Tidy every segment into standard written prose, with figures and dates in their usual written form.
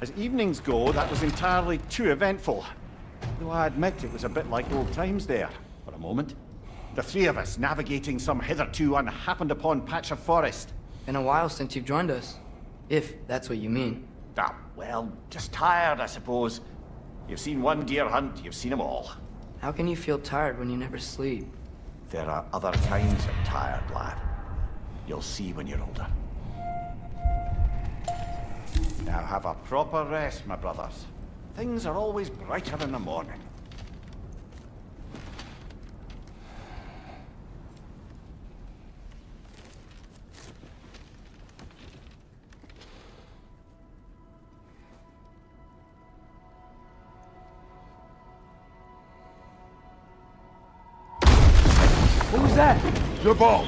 As evenings go, that was entirely too eventful. Though I admit it was a bit like old times there, for a moment. The three of us navigating some hitherto unhappened-upon patch of forest. Been a while since you've joined us. If that's what you mean. Ah, well, just tired, I suppose. You've seen one deer hunt, you've seen them all. How can you feel tired when you never sleep? There are other kinds of tired, lad. You'll see when you're older. Now have a proper rest, my brothers. Things are always brighter in the morning. What was that? Your ball!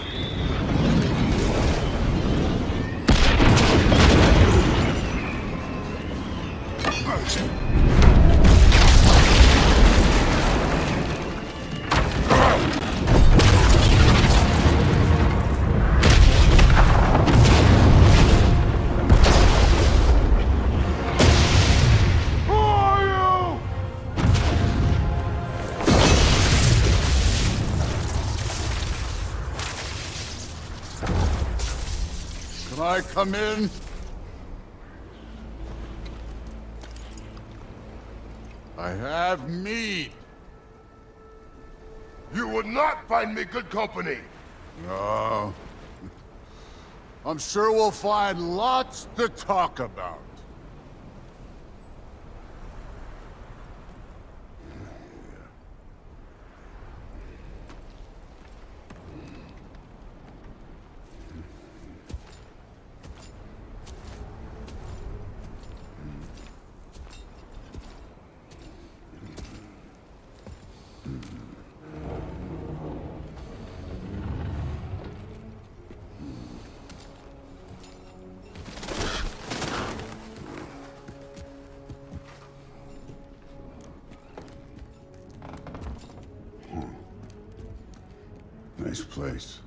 Can I come in? I have meat. You would not find me good company. No. I'm sure we'll find lots to talk about. Nice place.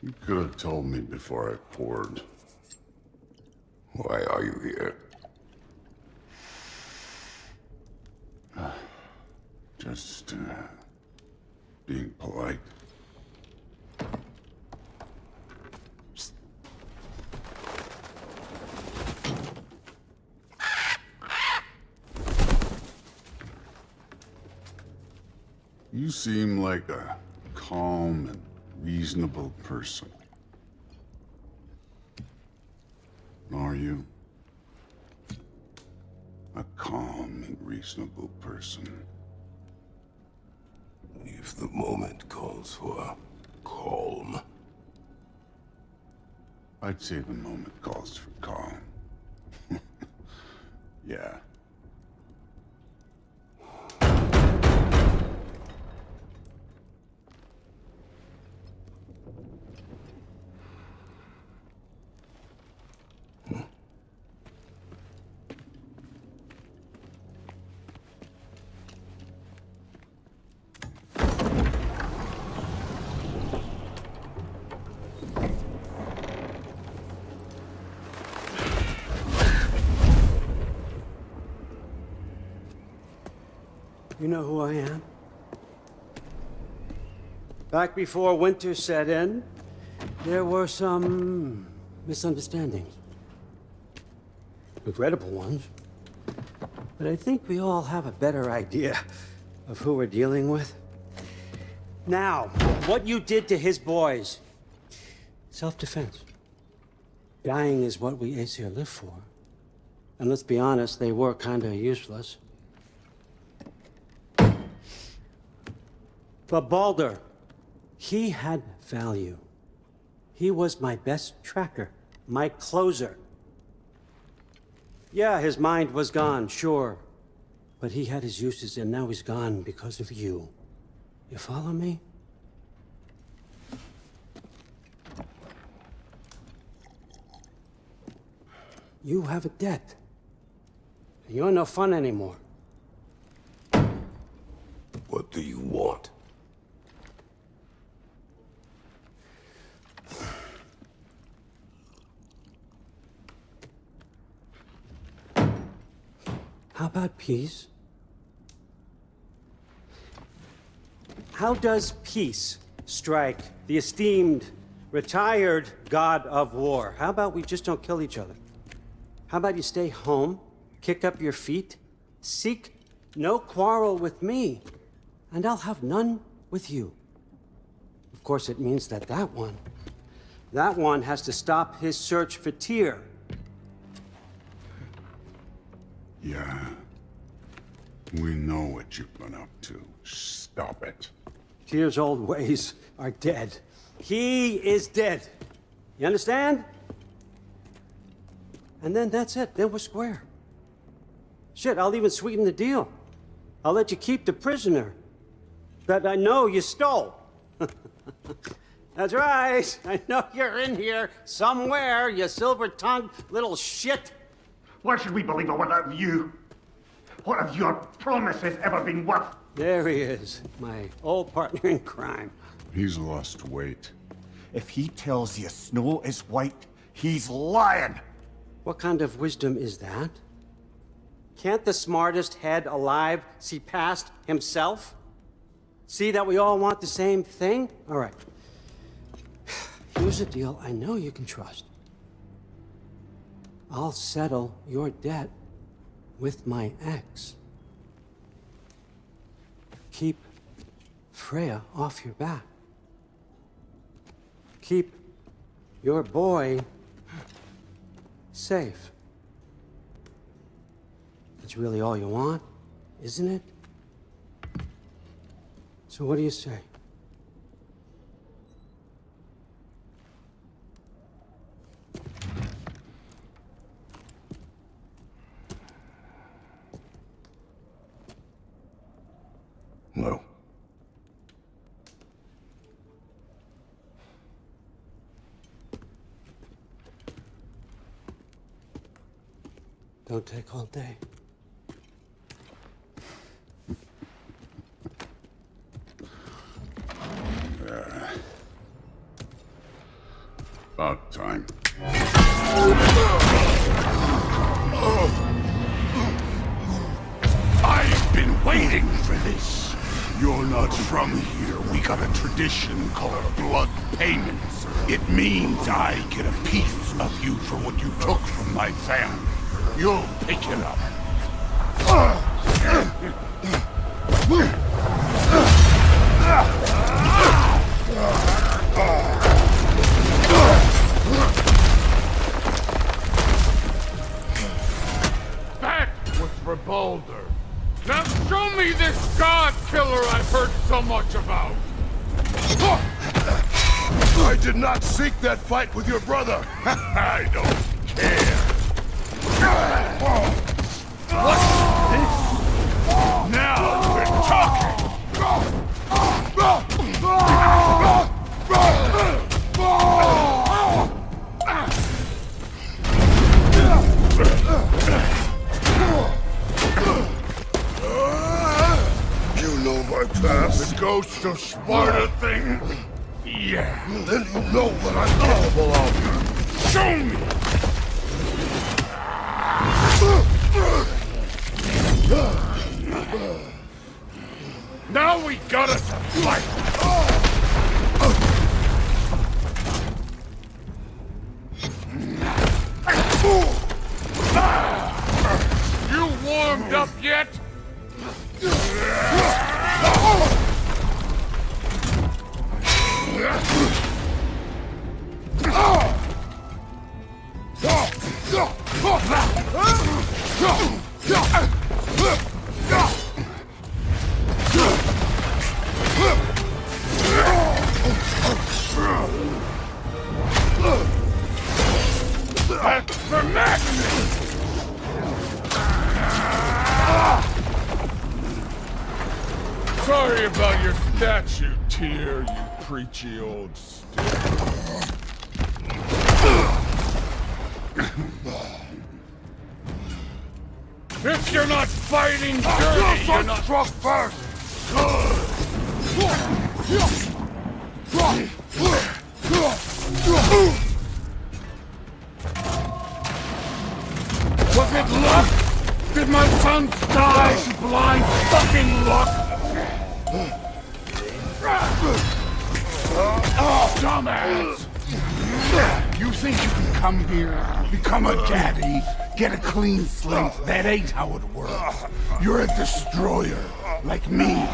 You could have told me before I poured. Why are you here? Just, being polite. You seem like a calm and reasonable person. Are you? A calm and reasonable person. If the moment calls for calm. I'd say the moment calls for calm. Yeah. You know who I am? Back before winter set in, There were some misunderstandings. Regrettable ones. But I think we all have a better idea of who we're dealing with. Now, what you did to his boys. Self-defense. Dying is what we Aesir live for. And let's be honest, they were kinda useless. But Baldur, he had value. He was my best tracker, my closer. Yeah, his mind was gone, sure. But he had his uses, and now he's gone because of you. You follow me? You have a debt. You're no fun anymore. What do you want? How about peace? How does peace strike the esteemed, retired god of war? How about we just don't kill each other? How about you stay home, kick up your feet, seek no quarrel with me, and I'll have none with you. Of course, it means that that one has to stop his search for Tyr. Yeah. We know what you've been up to. Stop it. Tyr's old ways are dead. He is dead. You understand? And then that's it. Then we're square. Shit, I'll even sweeten the deal. I'll let you keep the prisoner that I know you stole. That's right. I know you're in here somewhere, you silver-tongued little shit. Why should we believe a word out of you? What have your promises ever been worth? There he is, my old partner in crime. He's lost weight. If he tells you snow is white, he's lying. What kind of wisdom is that? Can't the smartest head alive see past himself? See that we all want the same thing? All right. Here's a deal I know you can trust. I'll settle your debt with my ex. Keep Freya off your back. Keep your boy safe. That's really all you want, isn't it? So what do you say? No. Don't take all day. About time. I've been waiting for this. You're not from here. We got a tradition called blood payments. It means I get a piece of you for what you took from my family. You'll pick it up. That was for Baldur. Now show me this god killer I've heard so much about. I did not seek that fight with your brother. I don't care. What's this? Now we're talking. You know my past. The ghost of Sparta thing? Yeah. Then you know what I'm capable of. Show me! Now we gotta fight! warmed up yet? That's for madness! Sorry about your statue, Tyr, you preachy old stick. If you're not fighting dirty, you're not struck first! Was it luck? Did my sons die blind fucking luck? Dumbass! You think you can come here, become a daddy, get a clean slate? That ain't how it works. You're a destroyer, like me.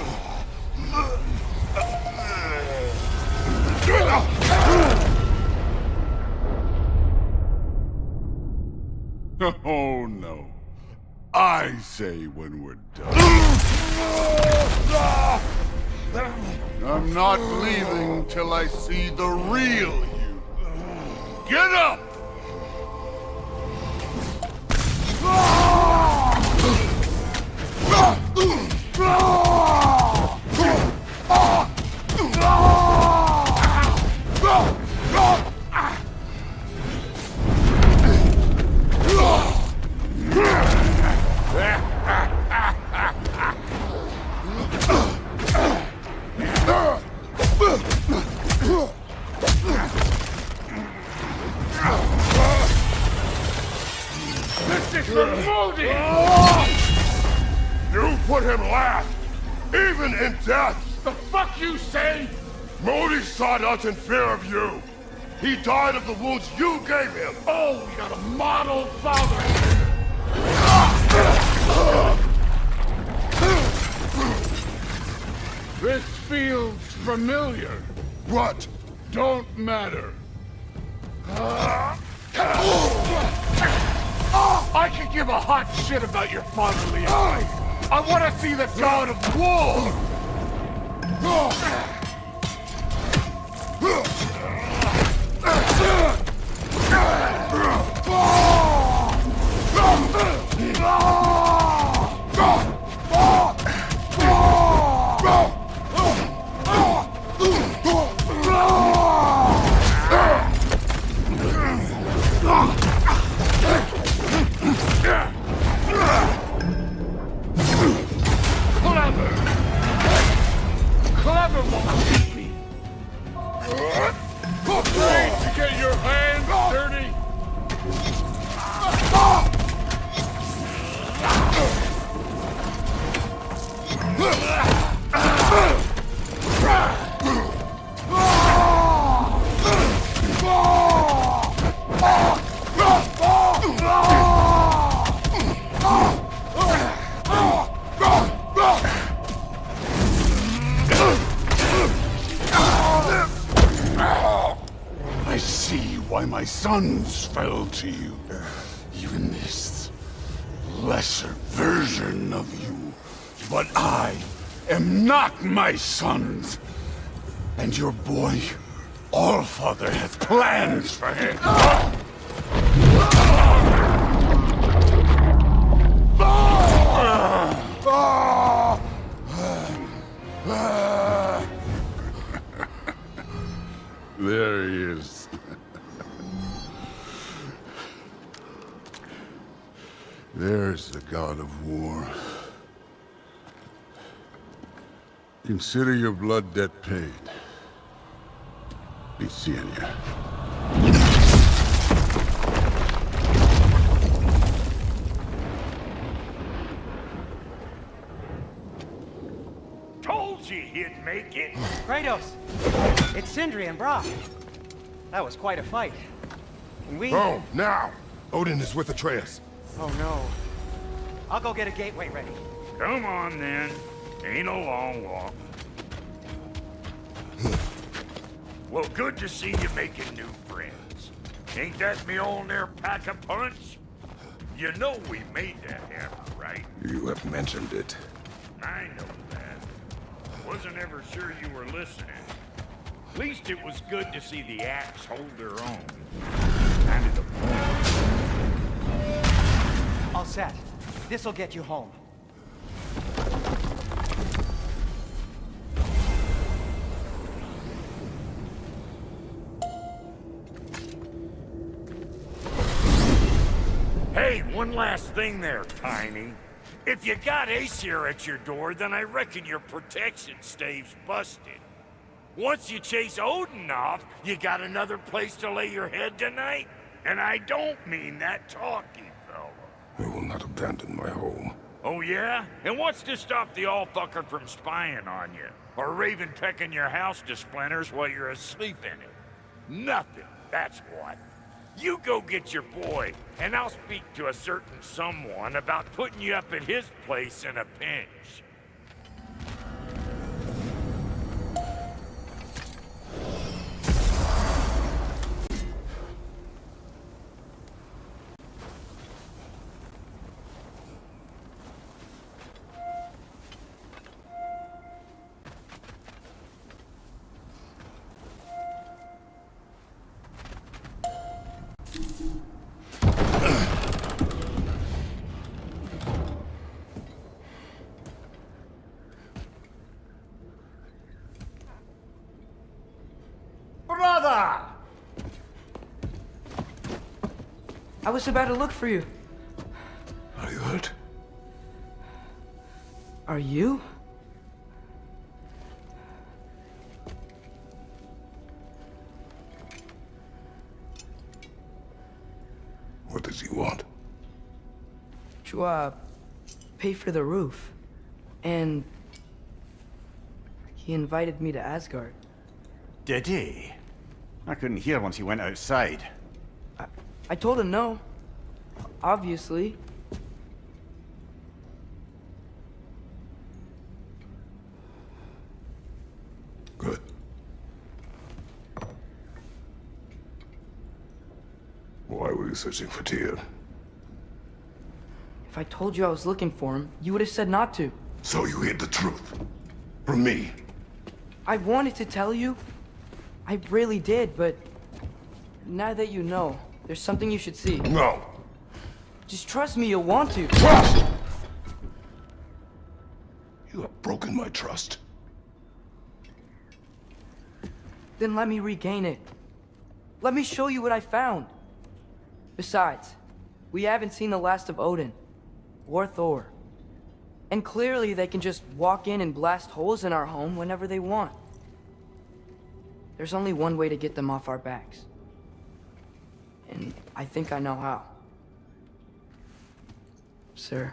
Oh no. I say when we're done. I'm not leaving till I see the real you. Get up! This is for Modi! You put him last, even in death! The fuck you say? Modi sought out in fear of you. He died of the wounds you gave him. Oh, we got a model father! This feels familiar. What? Don't matter. I could give a hot shit about your fatherly advice. I want to see the god of war! Clever won't beat me. Afraid to get your hands dirty? I see why my sons fell to you. Even this lesser version of you. But I am not my sons. And your boy, Allfather, has plans for him. There he is. There's the god of war. Consider your blood debt paid. Be seeing ya. Told you he'd make it. Kratos! It's Sindri and Brock. That was quite a fight. And we... Oh, now! Odin is with Atreus. Oh no. I'll go get a gateway ready. Come on, then. Ain't a long walk. Well, good to see you making new friends. Ain't that me old near pack a punch? You know we made that hammer, right? You have mentioned it. I know that. Wasn't ever sure you were listening. At least it was good to see the axe hold their own. Kind of the point. All set. This'll get you home. Hey, one last thing there, Tiny. If you got Aesir at your door, then I reckon your protection stave's busted. Once you chase Odin off, you got another place to lay your head tonight? And I don't mean that talky fella. I will not abandon my home. Oh yeah? And what's to stop the all-fucker from spying on you? Or Raven pecking your house to splinters while you're asleep in it? Nothing, that's what. You go get your boy, and I'll speak to a certain someone about putting you up at his place in a pinch. Brother! I was about to look for you. Are you hurt? Are you? What does he want? To, pay for the roof. And he invited me to Asgard. Did he? I couldn't hear once he went outside. I told him no. Obviously. Good. Why were you searching for Tyr? If I told you I was looking for him, you would have said not to. So you hid the truth. From me. I wanted to tell you. I really did, but now that you know, there's something you should see. No. Just trust me, you'll want to. Trust! You have broken my trust. Then let me regain it. Let me show you what I found. Besides, we haven't seen the last of Odin. Or Thor. And clearly they can just walk in and blast holes in our home whenever they want. There's only one way to get them off our backs. And I think I know how. Sir.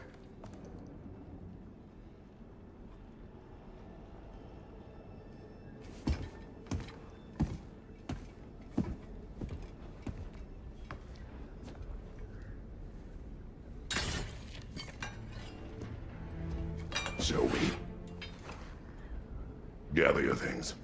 Shall we? Gather your things.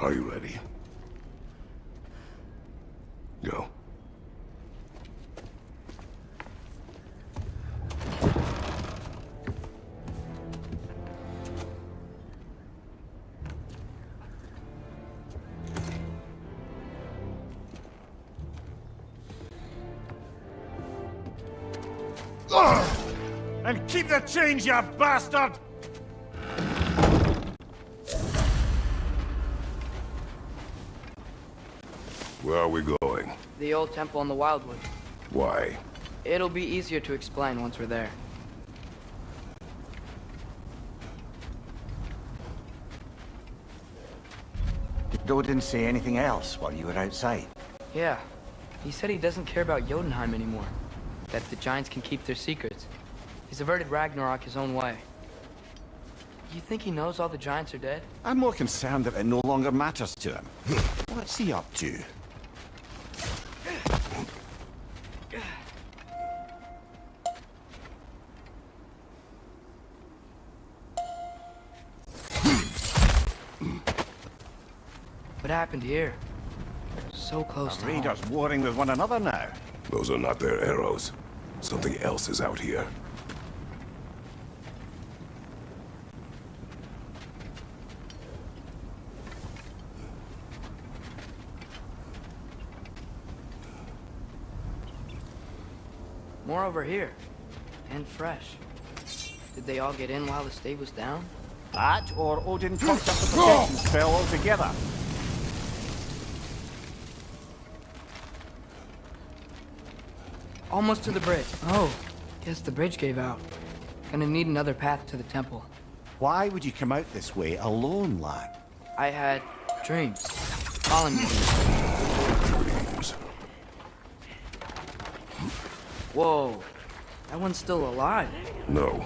Are you ready? Go. And keep the change, you bastard! Where are we going? The old temple in the Wildwood. Why? It'll be easier to explain once we're there. Did Odin say anything else while you were outside? Yeah. He said he doesn't care about Jotunheim anymore. That the giants can keep their secrets. He's averted Ragnarok his own way. You think he knows all the giants are dead? I'm more concerned that it no longer matters to him. What's he up to? What happened here? So close to home. Raiders warring with one another now. Those are not their arrows. Something else is out here. More over here. And fresh. Did they all get in while the stave was down? That, or Odin cocked up the protection spell altogether. Almost to the bridge. Oh, guess the bridge gave out. Gonna need another path to the temple. Why would you come out this way alone, lad? I had dreams. Calling me. Dreams. Whoa. That one's still alive. No.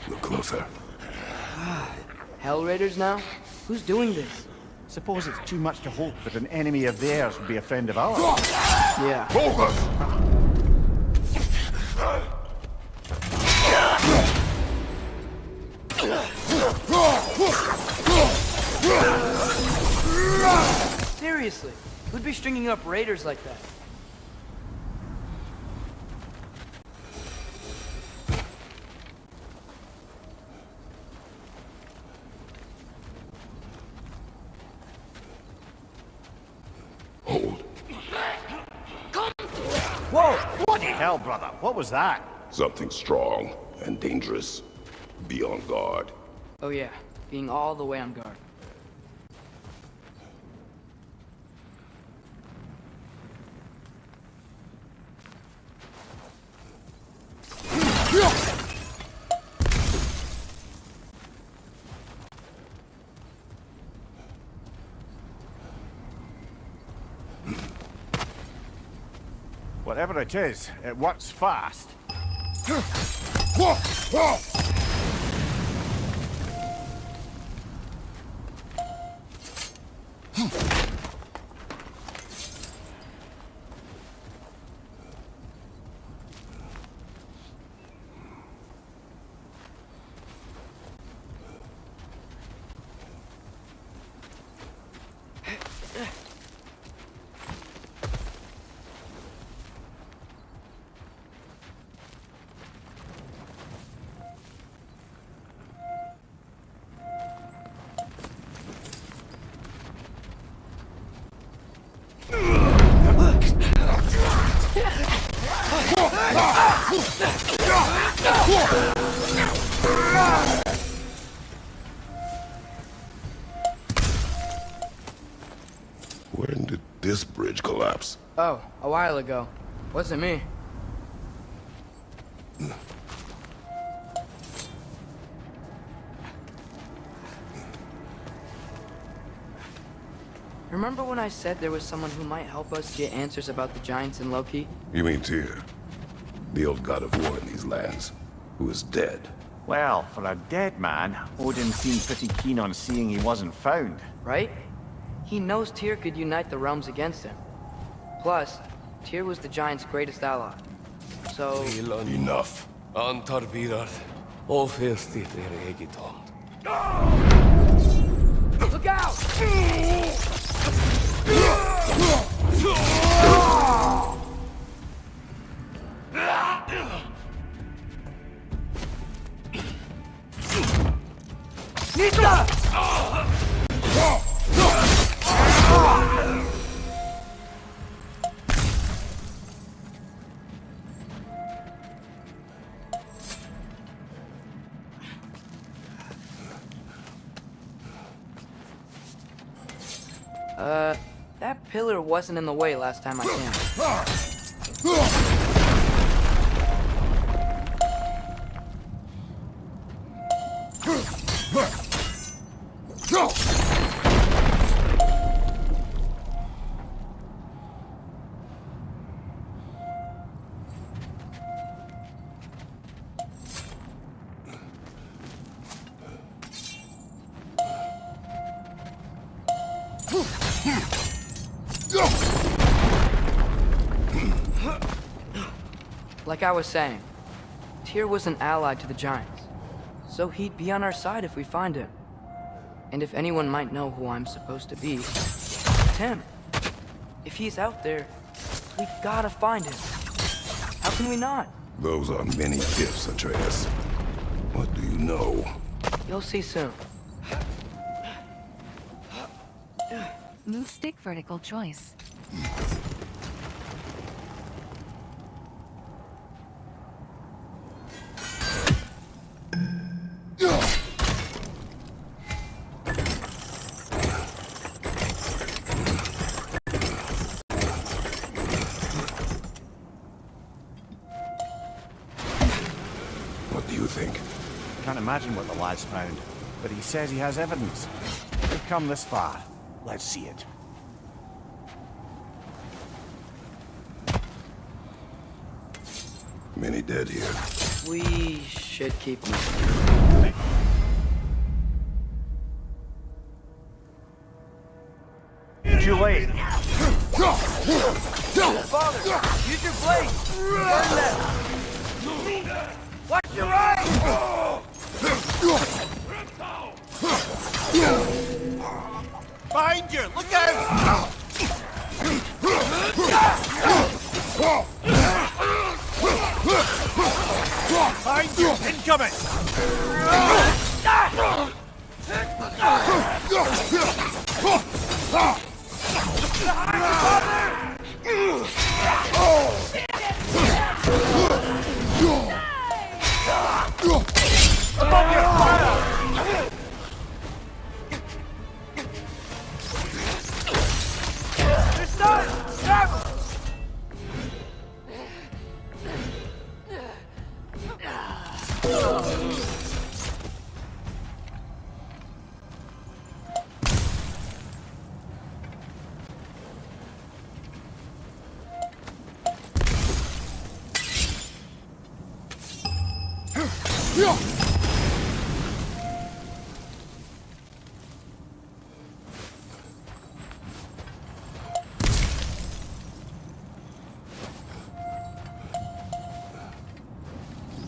Look closer. Hell Raiders now? Who's doing this? Suppose it's too much to hope that an enemy of theirs would be a friend of ours. Yeah. Focus! Seriously, who'd be stringing up raiders like that? Hold. Whoa! Bloody hell, brother. What was that? Something strong and dangerous. Be on guard. Oh yeah, being all the way on guard. Whatever it is, it works fast. When did this bridge collapse? Oh, a while ago. Wasn't me. Remember when I said there was someone who might help us get answers about the giants in Loki? You mean Tyr? The old god of war in these lands, who is dead. Well, for a dead man, Odin seemed pretty keen on seeing he wasn't found. Right? He knows Tyr could unite the realms against him. Plus, Tyr was the giants' greatest ally. So... Enough. Antar vírar, ófyrstið ekki tómt. Look out! Nita! That pillar wasn't in the way last time I came. Like I was saying, Tyr was an ally to the Giants, so he'd be on our side if we find him. And if anyone might know who I'm supposed to be, it's him. If he's out there, we gotta find him. How can we not? Those are many gifts, Atreus. What do you know? You'll see soon. Move stick vertical choice. What do you think? Can't imagine what the lad's found, but he says he has evidence. We've come this far. Let's see it. Many dead here. We should keep moving. Too late. Father, use your blade! Burn them! Watch your right! Behind you! Look out! Behind you! Incoming! Above your fire! It's done! Travel!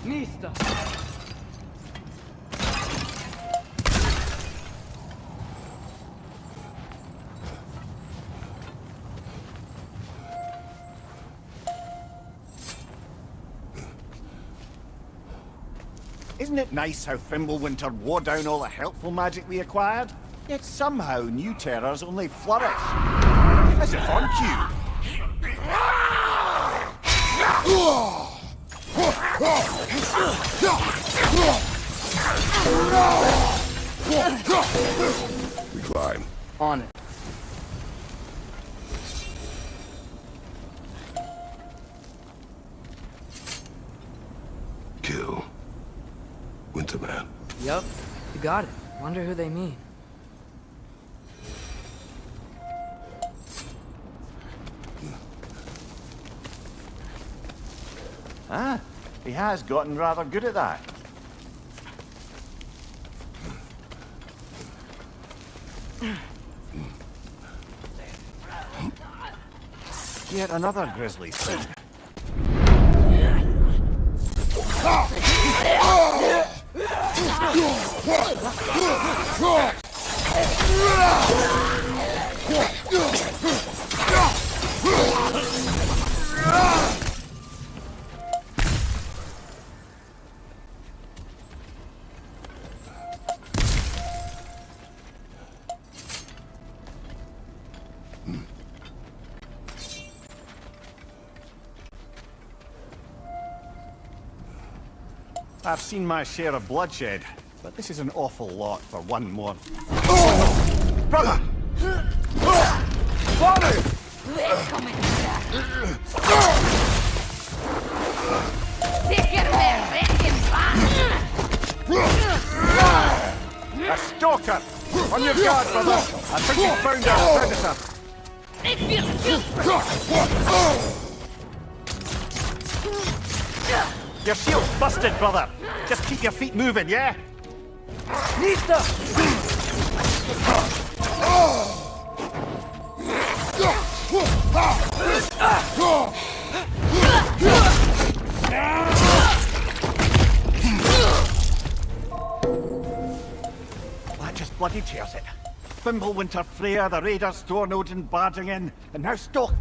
Mista! Isn't it nice how Fimbulwinter wore down all the helpful magic we acquired? Yet somehow new terrors only flourish. As if on cue. We climb. On it. Kill. Winterman. Yup, you got it. Wonder who they mean. Ah, he has gotten rather good at that. Yet another grisly scene. I've seen my share of bloodshed, but this is an awful lot for one more. Brother! Father! A stalker! On your guard, brother! I think we found our predator! Your shield's busted, brother! Just keep your feet moving, yeah? Nista! That just bloody tears it. FIMBULWINTER, Freya, the Raiders, Thor, Odin barging in, and now Stalk.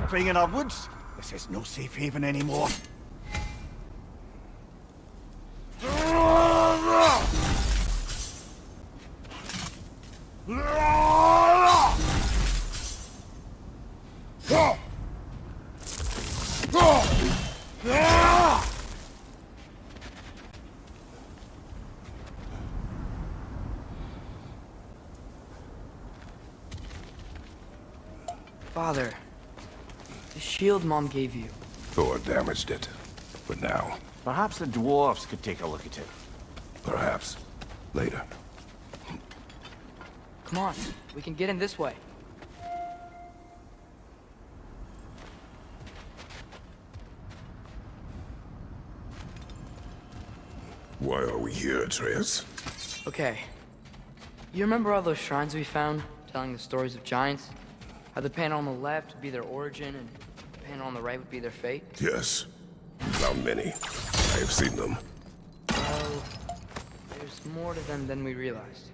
Playing in our woods? This is no safe haven anymore. Father, the shield Mom gave you. Thor damaged it. For now. Perhaps the dwarves could take a look at it. Perhaps. Later. Come on, we can get in this way. Why are we here, Atreus? Okay. You remember all those shrines we found, telling the stories of giants? How the panel on the left would be their origin, and the panel on the right would be their fate? Yes. Found many. I have seen them. Well, there's more to them than we realized.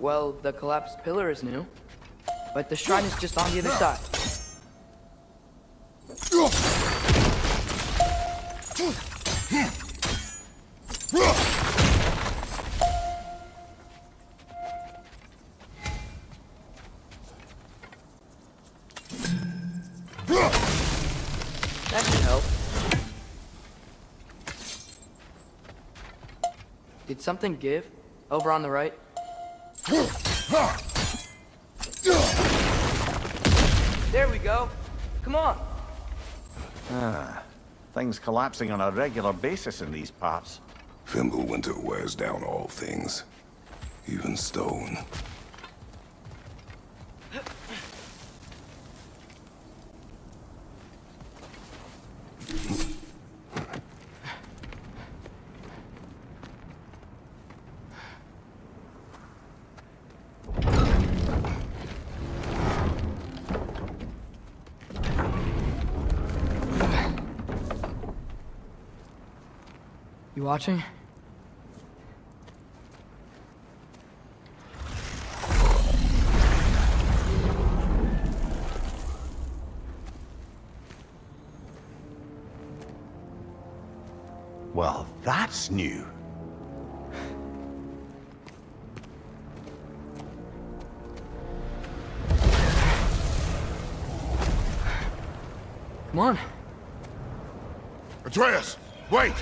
Well, the collapsed pillar is new, but the shrine is just on the other side. That should help. Did something give? Over on the right? There we go. Come on. Things collapsing on a regular basis in these parts. Fimbulwinter wears down all things, even stone. You watching? Well, that's new. Come on. Atreus, wait!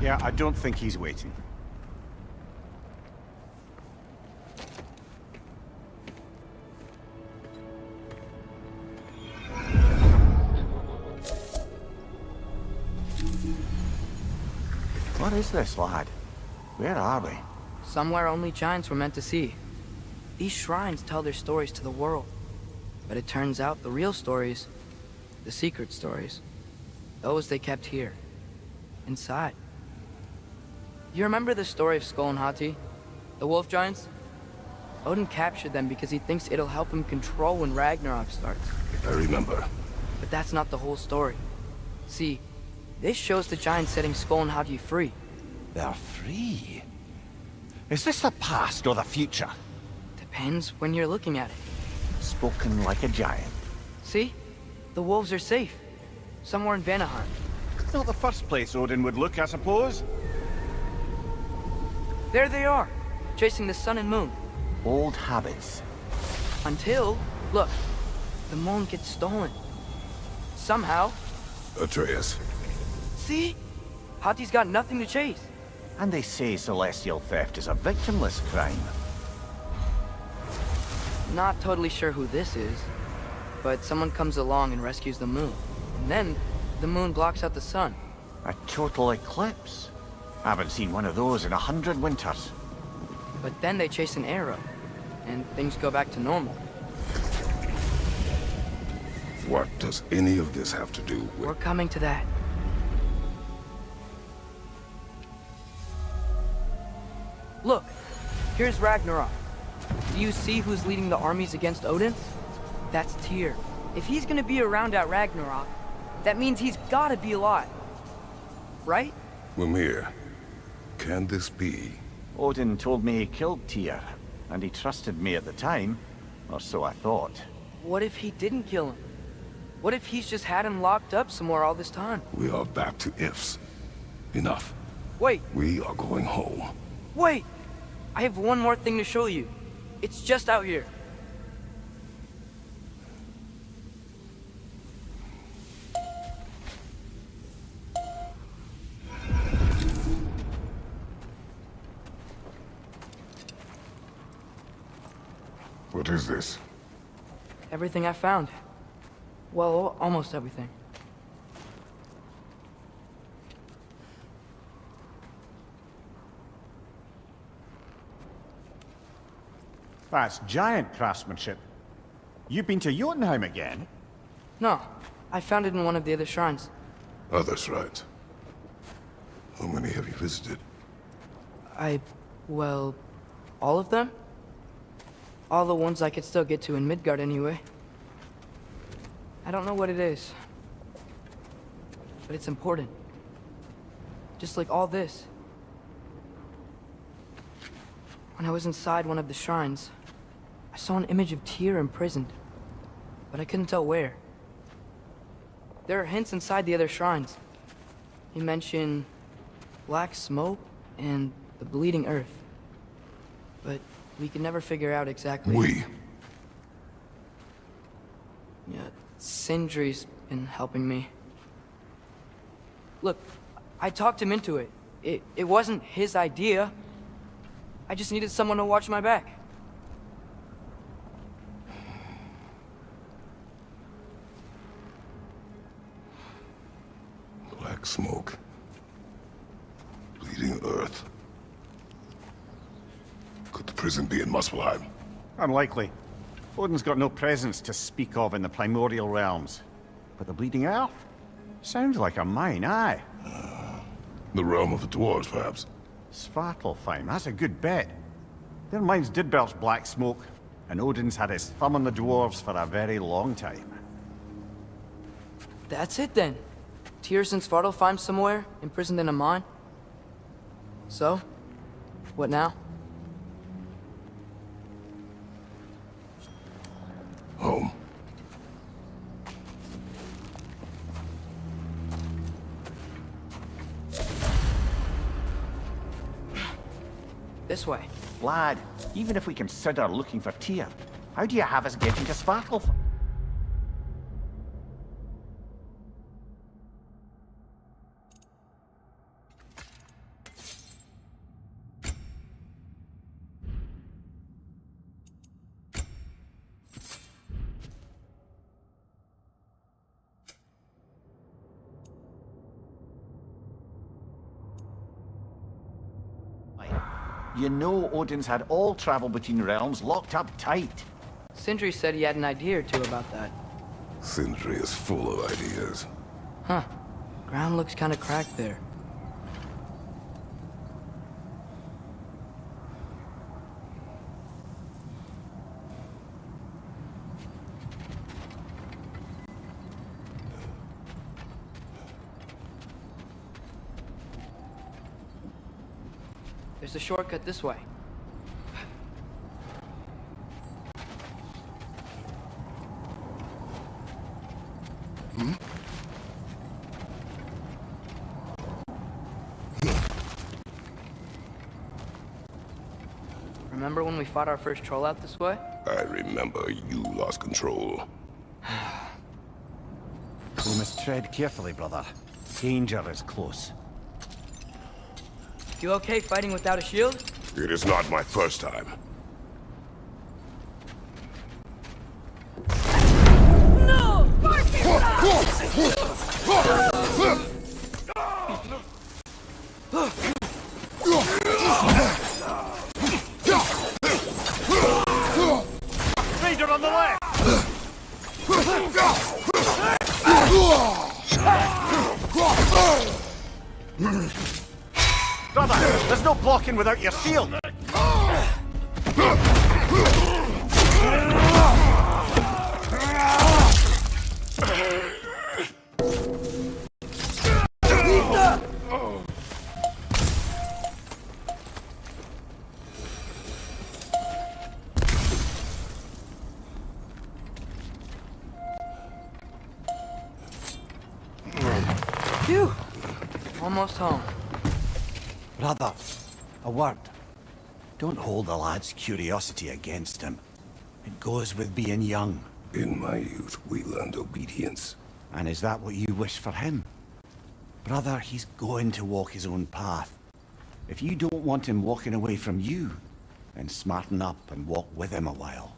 Yeah, I don't think he's waiting. What is this, lad? Where are we? Somewhere only giants were meant to see. These shrines tell their stories to the world. But it turns out the real stories, the secret stories, those they kept here, inside. You remember the story of Skull and Hati? The wolf giants? Odin captured them because he thinks it'll help him control when Ragnarok starts. I remember. But that's not the whole story. See, this shows the giants setting Skull and Hati free. They're free. Is this the past or the future? Depends when you're looking at it. Spoken like a giant. See? The wolves are safe. Somewhere in Vanaheim. Not the first place Odin would look, I suppose. There they are, chasing the sun and moon. Old habits. Until, look, the moon gets stolen. Somehow. Atreus. See? Hati's got nothing to chase. And they say celestial theft is a victimless crime. Not totally sure who this is, but someone comes along and rescues the moon. And then, the moon blocks out the sun. A total eclipse. Haven't seen one of those in 100 winters. But then they chase an arrow, and things go back to normal. What does any of this have to do with... We're coming to that. Look, here's Ragnarok. Do you see who's leading the armies against Odin? That's Tyr. If he's gonna be around at Ragnarok, that means he's gotta be alive. Right? Mimir, can this be? Odin told me he killed Tyr, and he trusted me at the time, or so I thought. What if he didn't kill him? What if he's just had him locked up somewhere all this time? We are back to ifs. Enough. Wait, We are going home. wait! I have one more thing to show you. It's just out here. What is this? Everything I found. Well, almost everything. That's giant craftsmanship. You've been to Jotunheim again? No, I found it in one of the other shrines. Other shrines. How many have you visited? Well, all of them? All the ones I could still get to in Midgard anyway. I don't know what it is. But it's important. Just like all this. When I was inside one of the shrines, I saw an image of Tyr imprisoned, but I couldn't tell where. There are hints inside the other shrines. He mentioned black smoke and the bleeding earth. But we could never figure out exactly... We? Yeah, Sindri's been helping me. Look, I talked him into it. It wasn't his idea. I just needed someone to watch my back. Black smoke. Bleeding earth. Could the prison be in Muspelheim? Unlikely. Odin's got no presence to speak of in the primordial realms. But the Bleeding Earth? Sounds like a mine, aye. The realm of the dwarves, perhaps? Svartalfheim, that's a good bet. Their mines did belch black smoke, and Odin's had his thumb on the dwarves for a very long time. That's it then. Tyr's in Svartalfheim somewhere, imprisoned in a mine. So, what now? Home. This way. Lad, even if we consider looking for Tyr, how do you have us getting to Svartalfheim? You know Odin's had all travel between realms locked up tight. Sindri said he had an idea or two about that. Sindri is full of ideas. Huh. Ground looks kind of cracked there. There's a shortcut this way. Remember when we fought our first troll out this way? I remember you lost control. We must tread carefully, brother. Danger is close. You okay fighting without a shield? It is not my first time. No! Raider on the left! Brother, there's no blocking without your shield! Phew! Almost home. Brother, a word. Don't hold the lad's curiosity against him. It goes with being young. In my youth, we learned obedience. And is that what you wish for him? Brother, he's going to walk his own path. If you don't want him walking away from you, then smarten up and walk with him a while.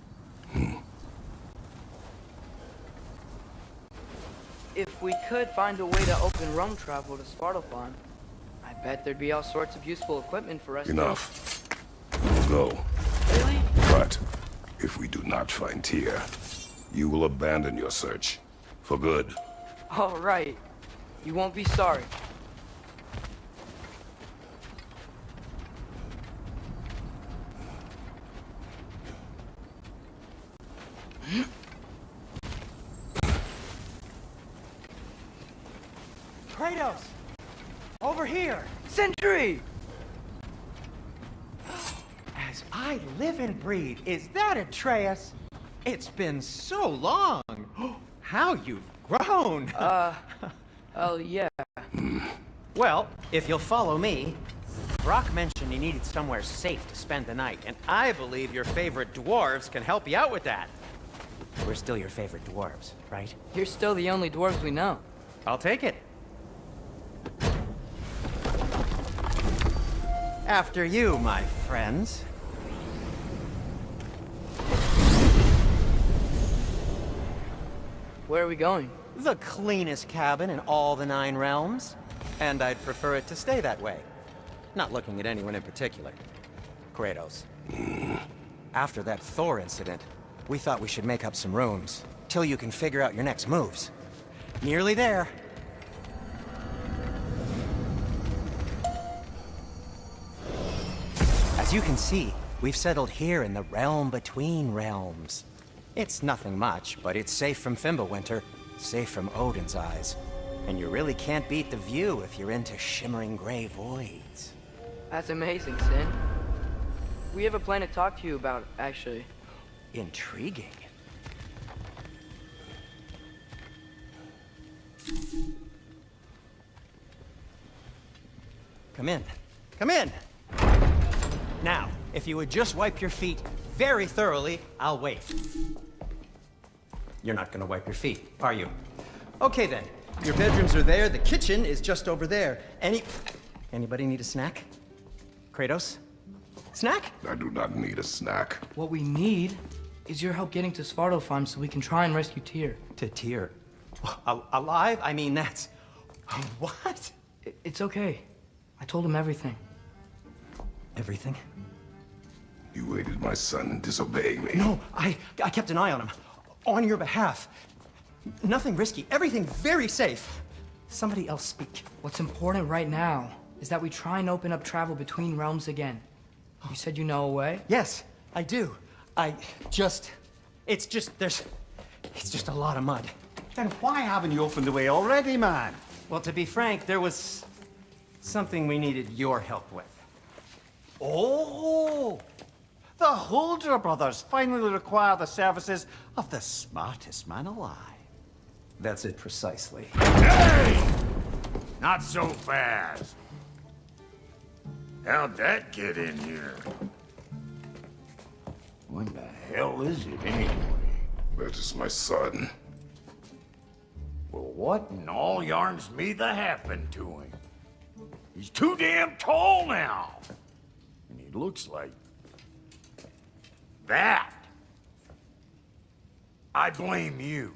If we could find a way to open roam travel to Svartalfheim, I bet there'd be all sorts of useful equipment for us Enough. We'll go. to... Really? But if we do not find Tyr, you will abandon your search. For good. All right. You won't be sorry. Kratos! Over here! Sentry! As I live and breathe. Is that Atreus? It's been so long. How you've grown. Oh, yeah. Well, if you'll follow me, Brock mentioned he needed somewhere safe to spend the night, and I believe your favorite dwarves can help you out with that. We're still your favorite dwarves, right? You're still the only dwarves we know. I'll take it. After you, my friends. Where are we going? The cleanest cabin in all the 9 realms. And I'd prefer it to stay that way. Not looking at anyone in particular. Kratos. After that Thor incident, we thought we should make up some rooms, till you can figure out your next moves. Nearly there. As you can see, we've settled here in the realm between realms. It's nothing much, but it's safe from FIMBULWINTER, safe from Odin's eyes. And you really can't beat the view if you're into shimmering gray voids. That's amazing, Sin. We have a plan to talk to you about, actually. Intriguing. Come in. Come in! Now, if you would just wipe your feet very thoroughly, I'll wait. You're not gonna wipe your feet, are you? Okay then. Your bedrooms are there, the kitchen is just over there. Anybody need a snack? Kratos? Snack? I do not need a snack. What we need is your help getting to Svartalfheim so we can try and rescue Tyr. To Tyr? Alive? I mean, that's... What? It's okay. I told him everything. Everything? You aided my son in disobeying me. No, I kept an eye on him. On your behalf. Nothing risky. Everything very safe. Somebody else speak. What's important right now is that we try and open up travel between realms again. You said you know a way? Yes, I do. It's just a lot of mud. Then why haven't you opened the way already, man? Well, to be frank, there was something we needed your help with. Oh! The Holder brothers finally require the services of the smartest man alive. That's it precisely. Hey! Not so fast. How'd that get in here? What the hell is it anyway? That is my son. Well, what in all yarns me that happened to him? He's too damn tall now. And he looks like... that. I blame you.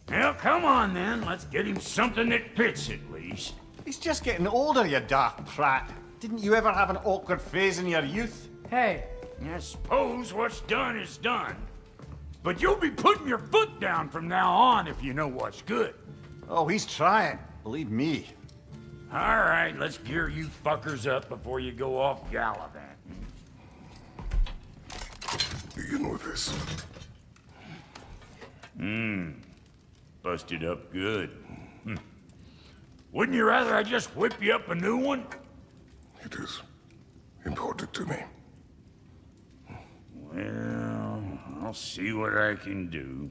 Now, come on then. Let's get him something that fits at least. He's just getting older, you daft prat. Didn't you ever have an awkward phase in your youth? Hey! I suppose what's done is done. But you'll be putting your foot down from now on if you know what's good. Oh, he's trying. Believe me. All right, let's gear you fuckers up before you go off gallivanting. Begin with this. Busted up good. Wouldn't you rather I just whip you up a new one? It is important to me. Well, I'll see what I can do.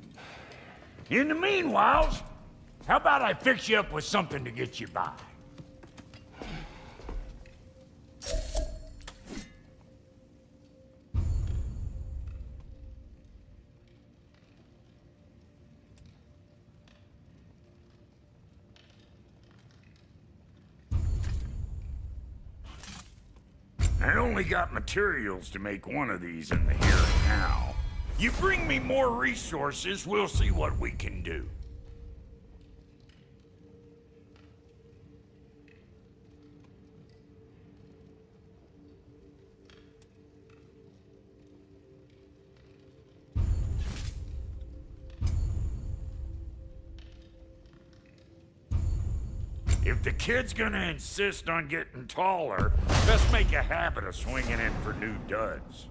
In the meanwhile, how about I fix you up with something to get you by? I only got materials to make one of these in the here and now. You bring me more resources, we'll see what we can do. If the kid's gonna insist on getting taller, best make a habit of swinging in for new duds.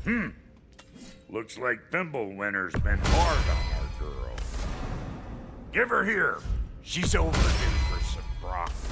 Looks like Fimbulwinter's been hard on our girl. Give her here. She's overdue for some broth.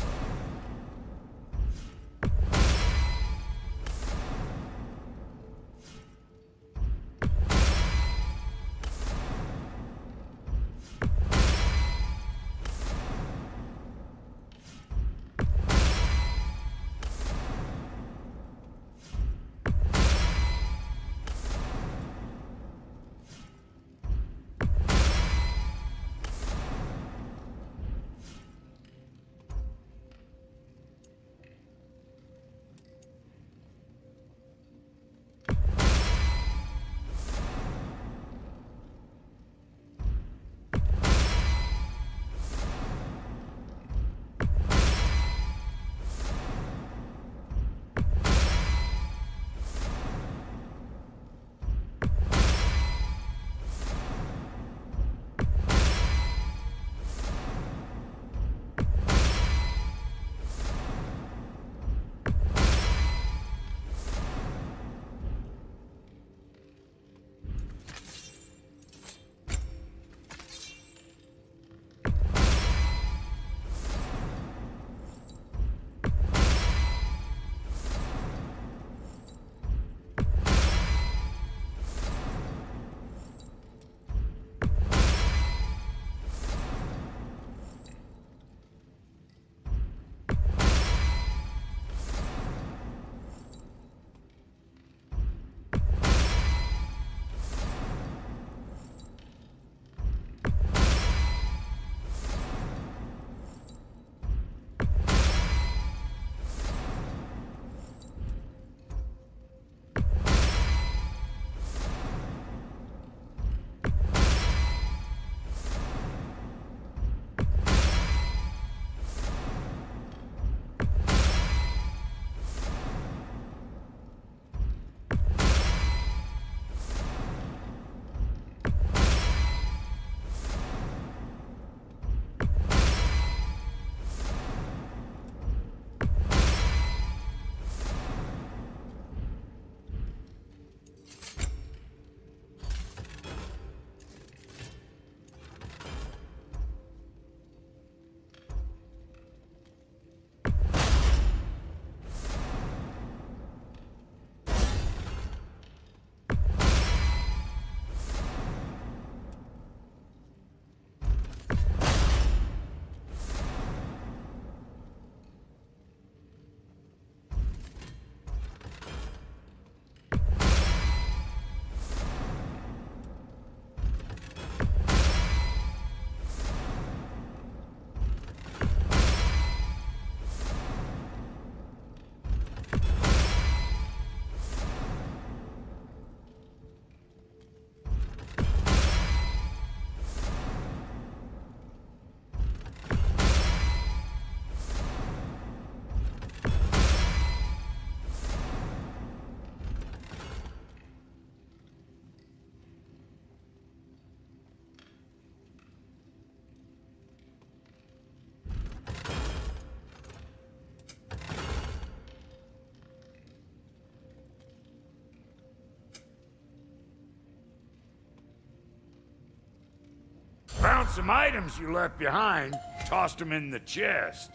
Found some items you left behind, tossed them in the chest.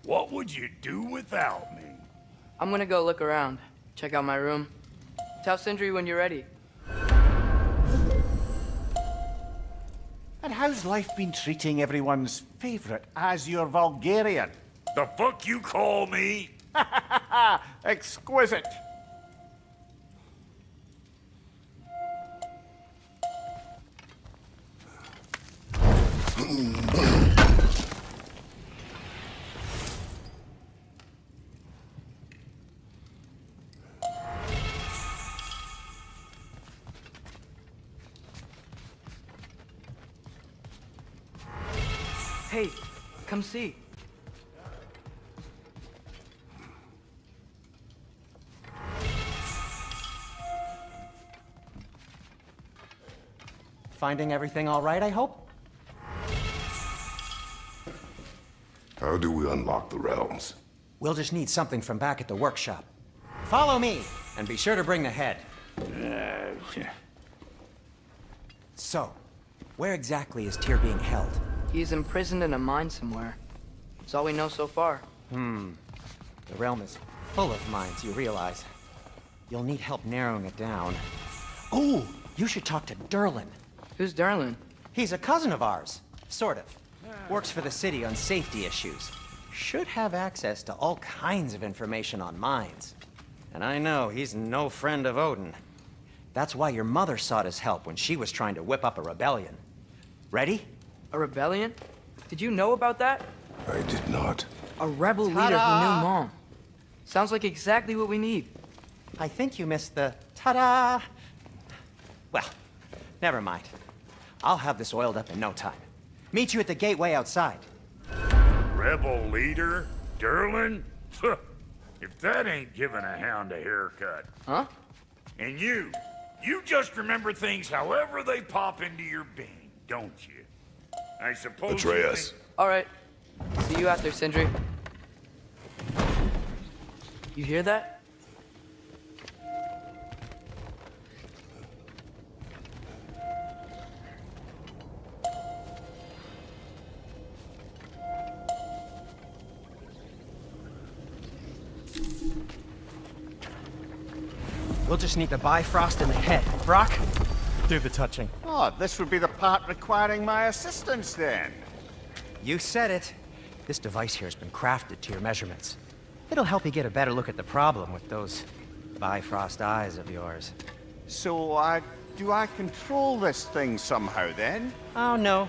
What would you do without me? I'm gonna go look around. Check out my room. Tell Sindri when you're ready. And how's life been treating everyone's favorite Azure Vulgarian? The fuck you call me? Exquisite. Hey, come see. Finding everything all right, I hope? How do we unlock the realms? We'll just need something from back at the workshop. Follow me, and be sure to bring the head. So, where exactly is Tyr being held? He's imprisoned in a mine somewhere. That's all we know so far. The realm is full of mines, you realize. You'll need help narrowing it down. Oh, you should talk to Durlin. Who's Darlin? He's a cousin of ours, sort of. Works for the city on safety issues. Should have access to all kinds of information on mines. And I know he's no friend of Odin. That's why your mother sought his help when she was trying to whip up a rebellion. Ready? A rebellion? Did you know about that? I did not. A rebel leader who knew Mom. Sounds like exactly what we need. I think you missed the ta-da! Well, never mind. I'll have this oiled up in no time. Meet you at the gateway outside. Rebel leader? Durlin? If that ain't giving a hound a haircut. Huh? And you just remember things however they pop into your being, don't you? I suppose Atreus. All right. See you out there, Sindri. You hear that? We'll just need the Bifrost in the head. Brock, do the touching. Oh, this would be the part requiring my assistance then. You said it. This device here has been crafted to your measurements. It'll help you get a better look at the problem with those Bifrost eyes of yours. So, do I control this thing somehow then? Oh, no.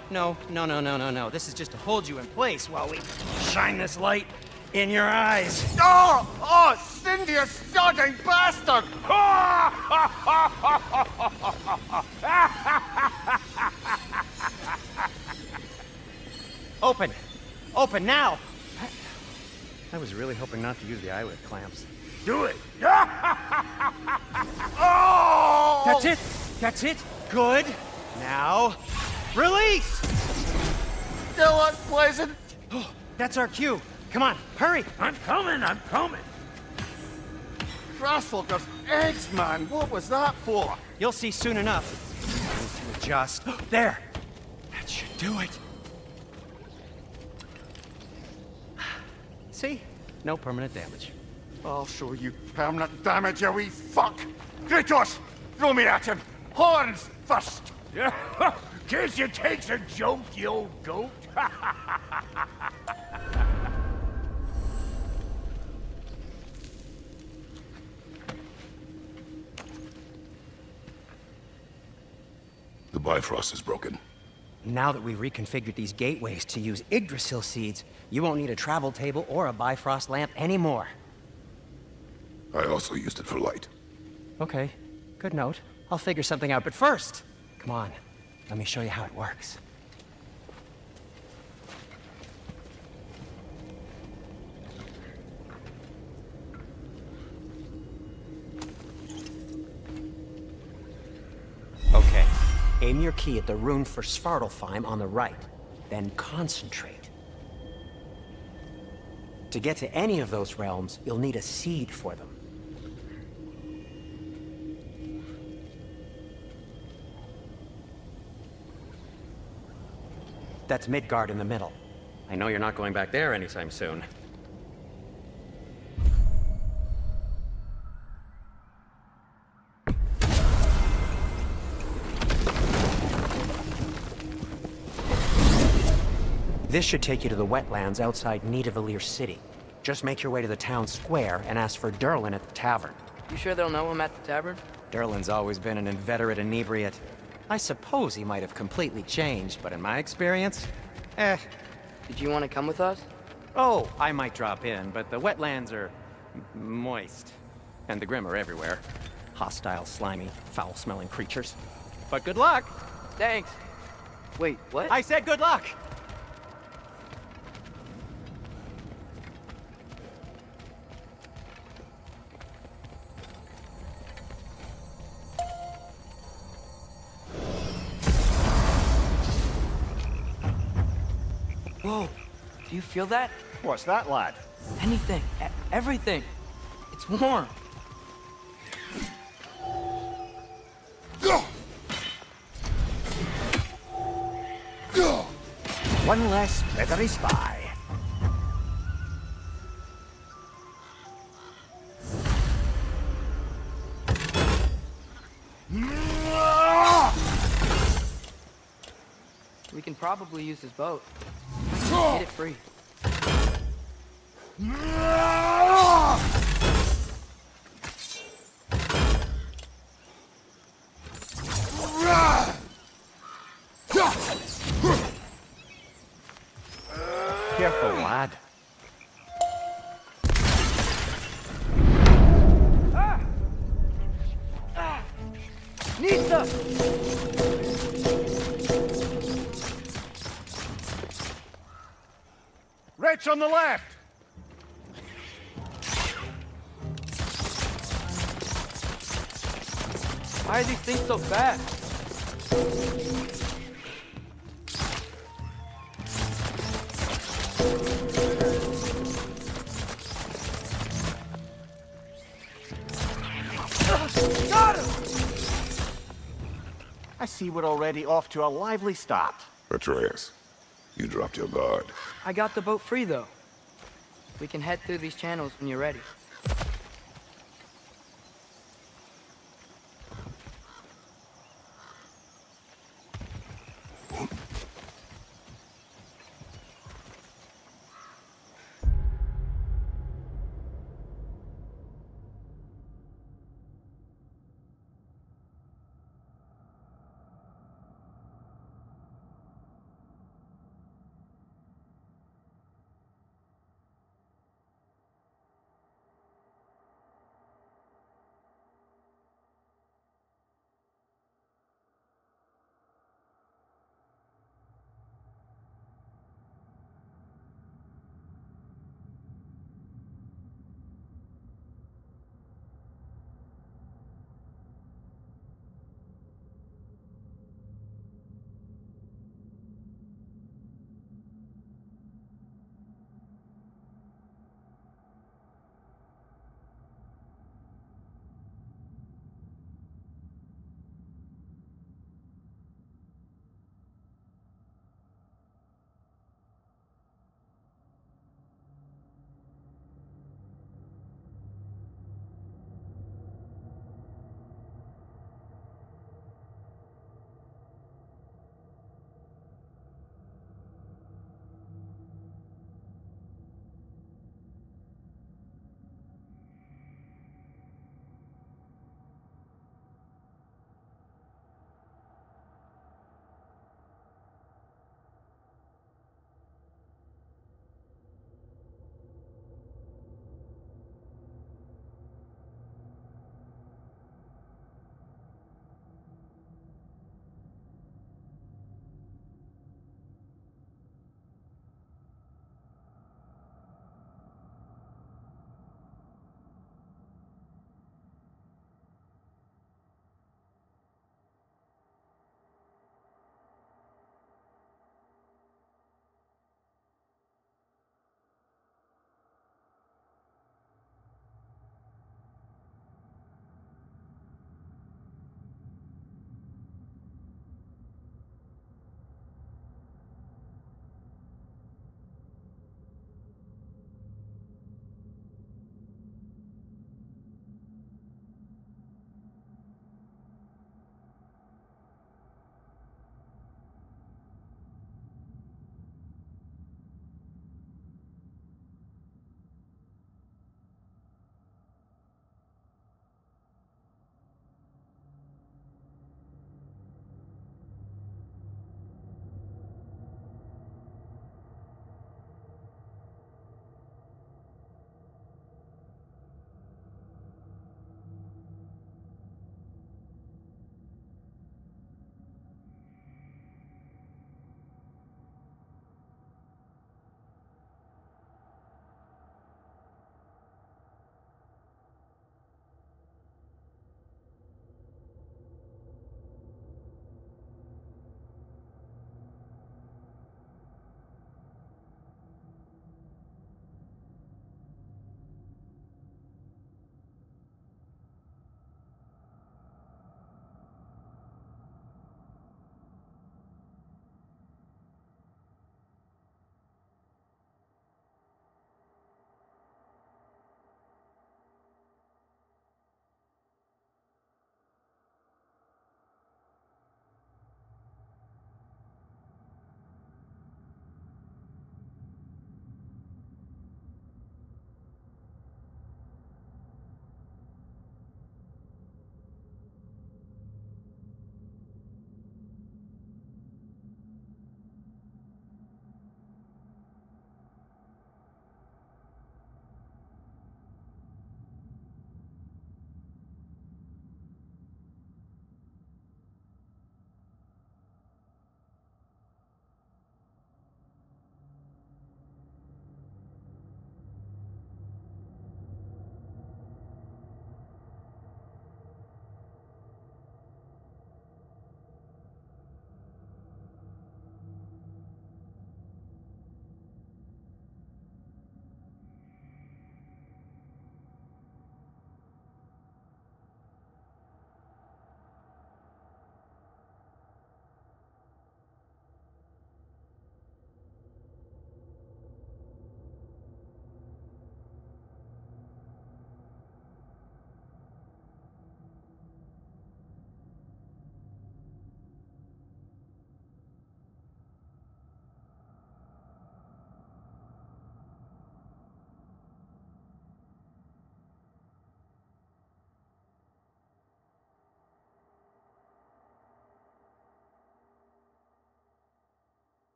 This is just to hold you in place while we shine this light in your eyes. Oh, Cindy, you sodding bastard! Open now! I was really hoping not to use the eyelid clamps. Do it! Oh! That's it! Good! Now, release! Still unpleasant. That's our cue. Come on, hurry! I'm coming! Grassfolker's eggs, man. What was that for? You'll see soon enough. Need to adjust. There! That should do it. See? No permanent damage. I'll show you permanent damage, you wee fuck! Kratos! Throw me at him! Horns first! Guess you takes a joke, you old goat. The Bifrost is broken. Now that we've reconfigured these gateways to use Yggdrasil seeds, you won't need a travel table or a Bifrost lamp anymore. I also used it for light. Okay, good note. I'll figure something out, but first, come on, let me show you how it works. Okay, aim your key at the rune for Svartalfheim on the right, then concentrate. To get to any of those realms, you'll need a seed for them. That's Midgard in the middle. I know you're not going back there anytime soon. This should take you to the wetlands outside Nidavellir City. Just make your way to the town square and ask for Durlin at the tavern. You sure they'll know him at the tavern? Durlin's always been an inveterate inebriate. I suppose he might have completely changed, but in my experience, Did you want to come with us? Oh, I might drop in, but the wetlands are moist. And the Grim are everywhere. Hostile, slimy, foul-smelling creatures. But good luck! Thanks. Wait, what? I said good luck! Whoa, do you feel that? What's that, lad? Anything, everything. It's warm. One less feathery spy. We can probably use his boat. Get it free. Careful, lad. Nisa! Wretch on the left! Why are these things so fast? Got him! I see we're already off to a lively start. Atreus, you dropped your guard. I got the boat free, though. We can head through these channels when you're ready.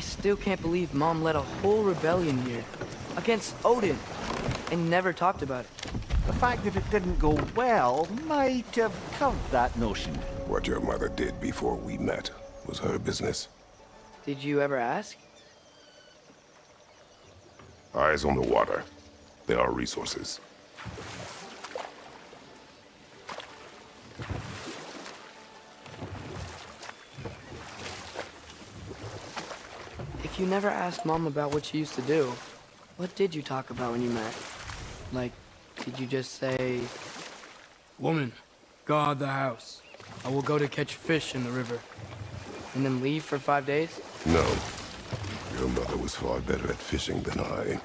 still can't believe Mom led a whole rebellion here. Against Odin. And never talked about it. The fact that it didn't go well might have curbed that notion. What your mother did before we met was her business. Did you ever ask? Eyes on the water. There are resources. If you never asked Mom about what she used to do, what did you talk about when you met? Like, did you just say... Woman, guard the house. I will go to catch fish in the river. And then leave for 5 days? No. Your mother was far better at fishing than I.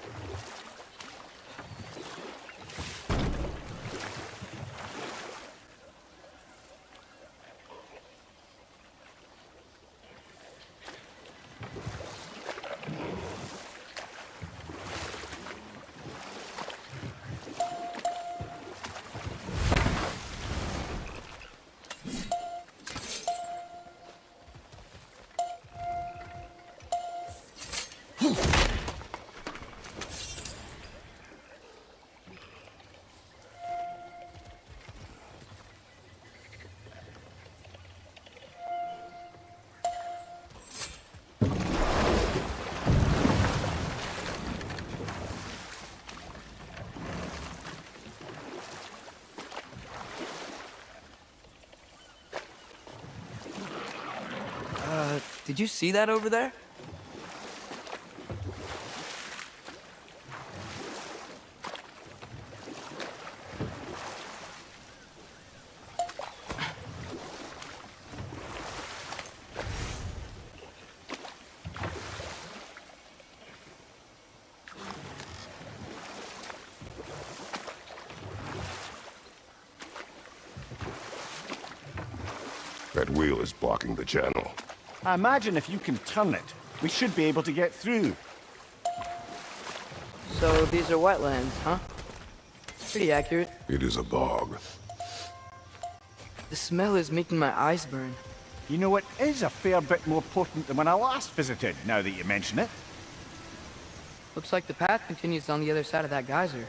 Did you see that over there? That wheel is blocking the channel. I imagine if you can turn it, we should be able to get through. So these are wetlands, huh? Pretty accurate. It is a bog. The smell is making my eyes burn. You know, it is a fair bit more potent than when I last visited, now that you mention it. Looks like the path continues on the other side of that geyser.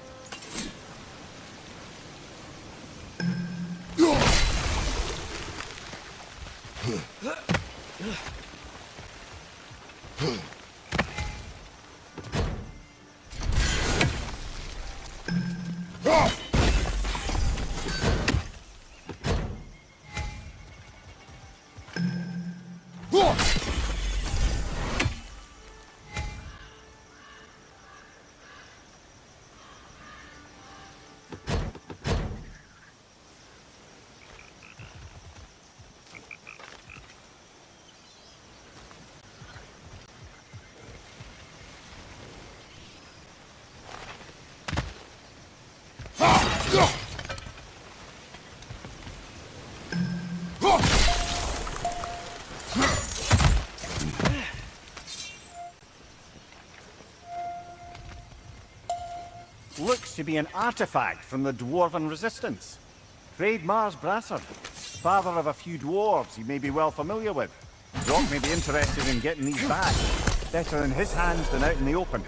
Looks to be an artifact from the Dwarven Resistance. Trade Mars Brassard, father of a few dwarves you may be well familiar with. Rock may be interested in getting these back. Better in his hands than out in the open.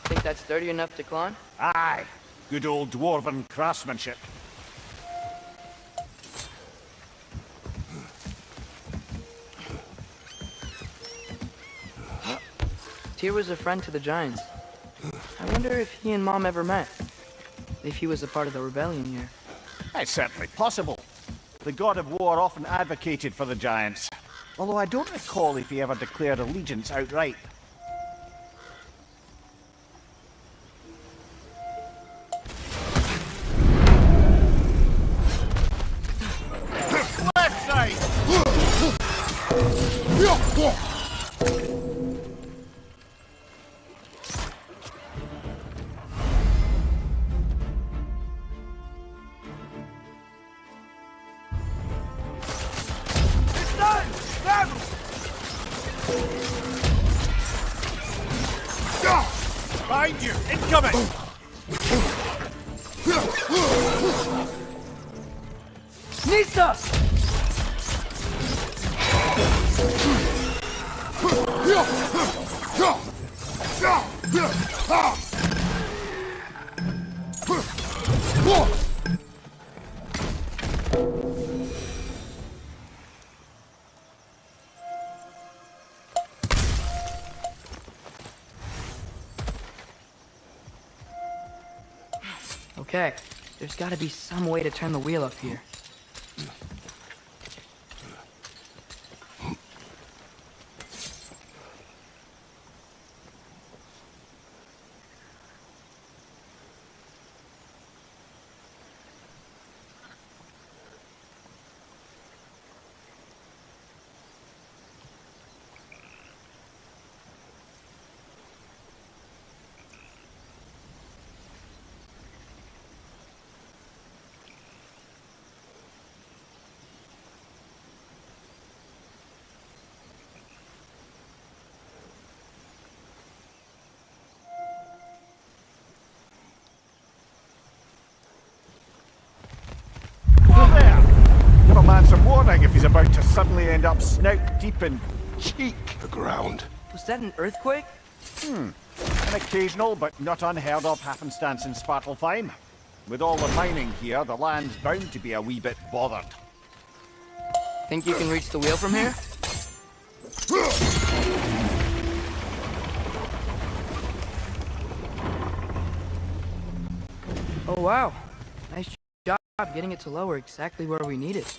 Think that's sturdy enough to climb? Aye, good old Dwarven craftsmanship. Tyr was a friend to the Giants. I wonder if he and Mom ever met. If he was a part of the rebellion here. It's certainly possible. The god of war often advocated for the Giants. Although I don't recall if he ever declared allegiance outright. Left side! Behind you! Incoming! Nista! Okay, there's gotta be some way to turn the wheel up here. Give a man some warning if he's about to suddenly end up snout deep in cheek. The ground. Was that an earthquake? An occasional but not unheard of happenstance in Svartalfheim. With all the mining here, the land's bound to be a wee bit bothered. Think you can reach the wheel from here? Oh wow, nice job getting it to lower exactly where we need it.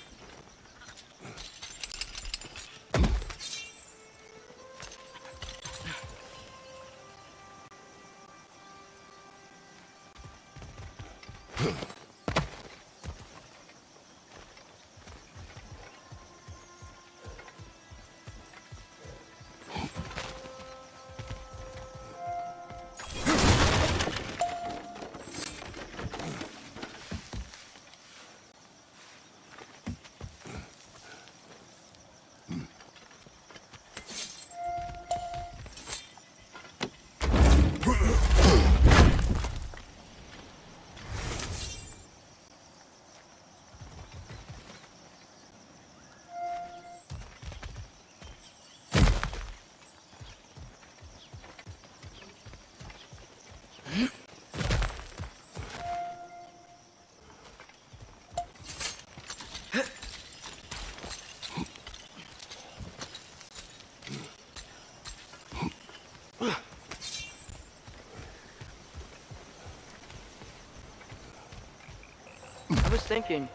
I was thinking,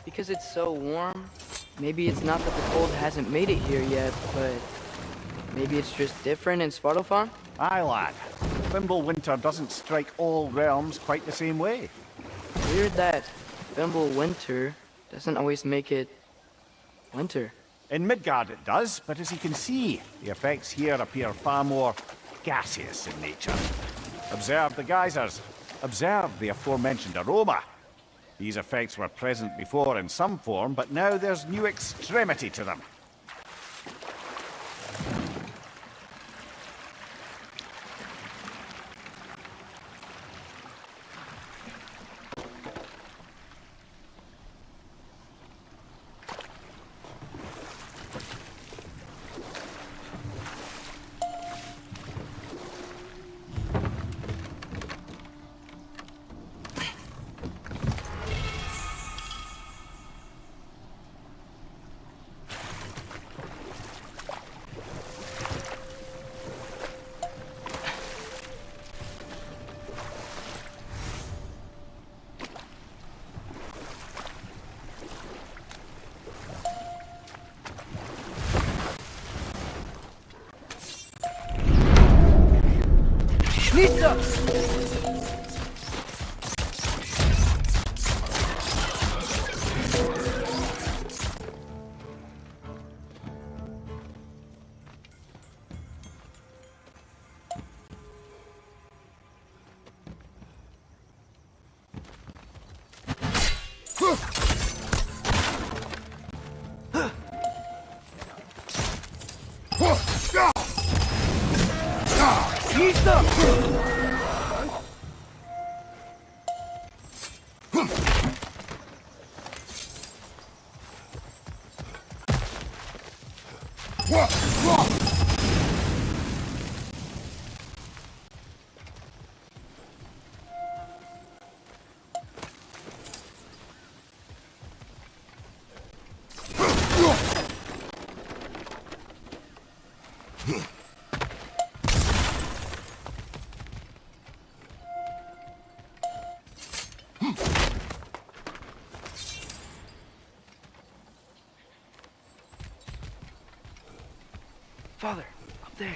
because it's so warm, maybe it's not that the cold hasn't made it here yet, but maybe it's just different in Svartalfheim? Aye, lad. FIMBULWINTER doesn't strike all realms quite the same way. Weird that FIMBULWINTER doesn't always make it winter. In Midgard it does, but as you can see, the effects here appear far more gaseous in nature. Observe the geysers. Observe the aforementioned aroma. These effects were present before in some form, but now there's new extremity to them. Nista! Father, up there.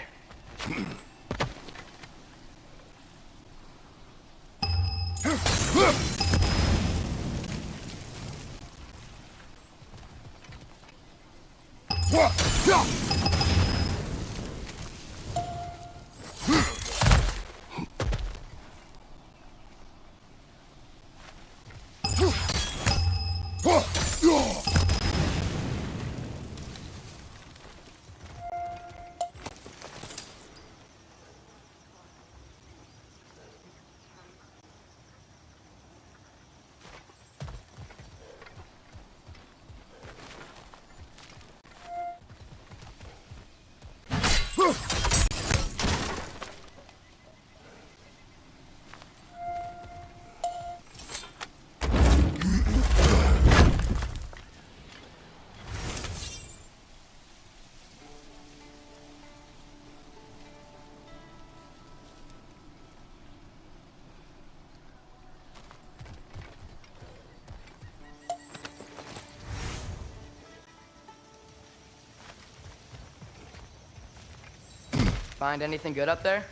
Find anything good up there?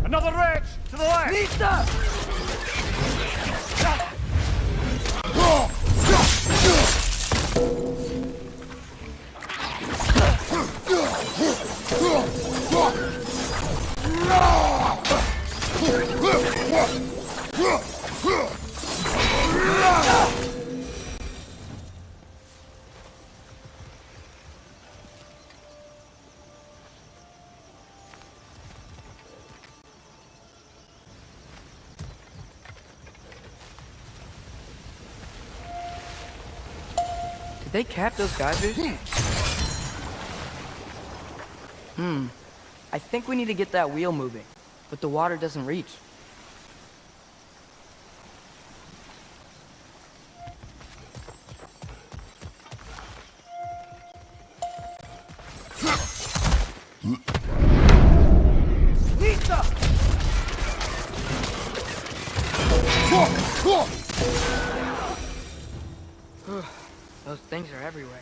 Another wretch! To the left! Nista! Did they cap those geysers? I think we need to get that wheel moving, but the water doesn't reach. Those things are everywhere.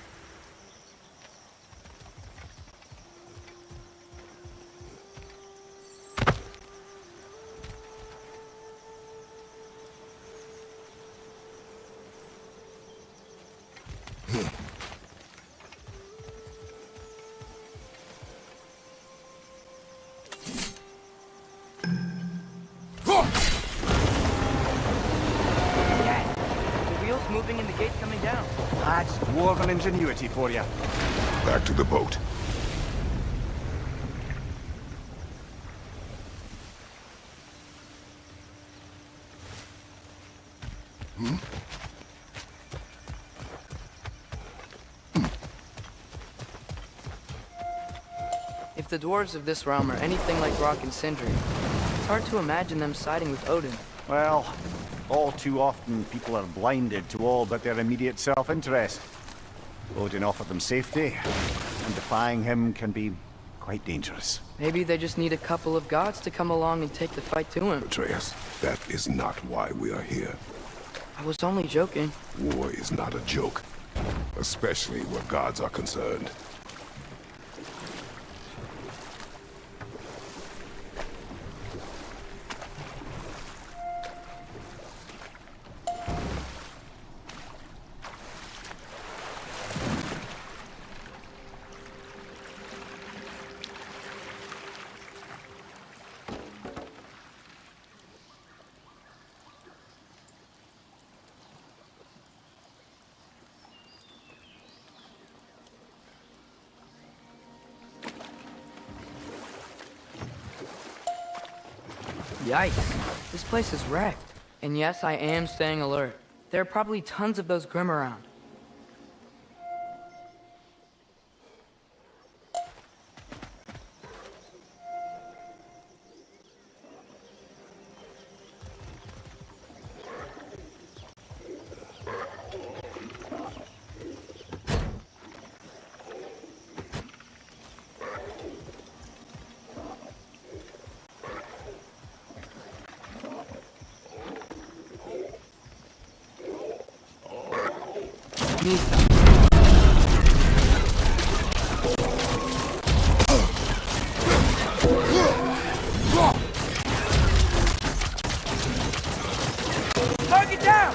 Moving and the gate's coming down. That's dwarven ingenuity for you. Back to the boat. If the dwarves of this realm are anything like Rock and Sindri, it's hard to imagine them siding with Odin. Well, all too often people are blinded to all but their immediate self-interest. Odin offered them safety, and defying him can be quite dangerous. Maybe they just need a couple of gods to come along and take the fight to him. Atreus, that is not why we are here. I was only joking. War is not a joke, especially where gods are concerned. Yikes. This place is wrecked. And yes, I am staying alert. There are probably tons of those Grim around. Target down!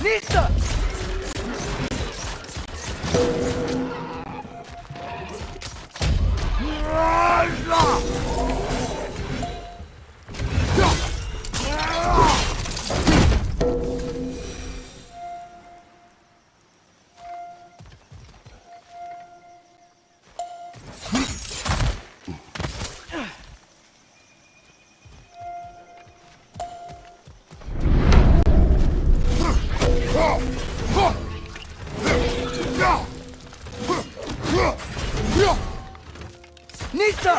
Nista! Nista!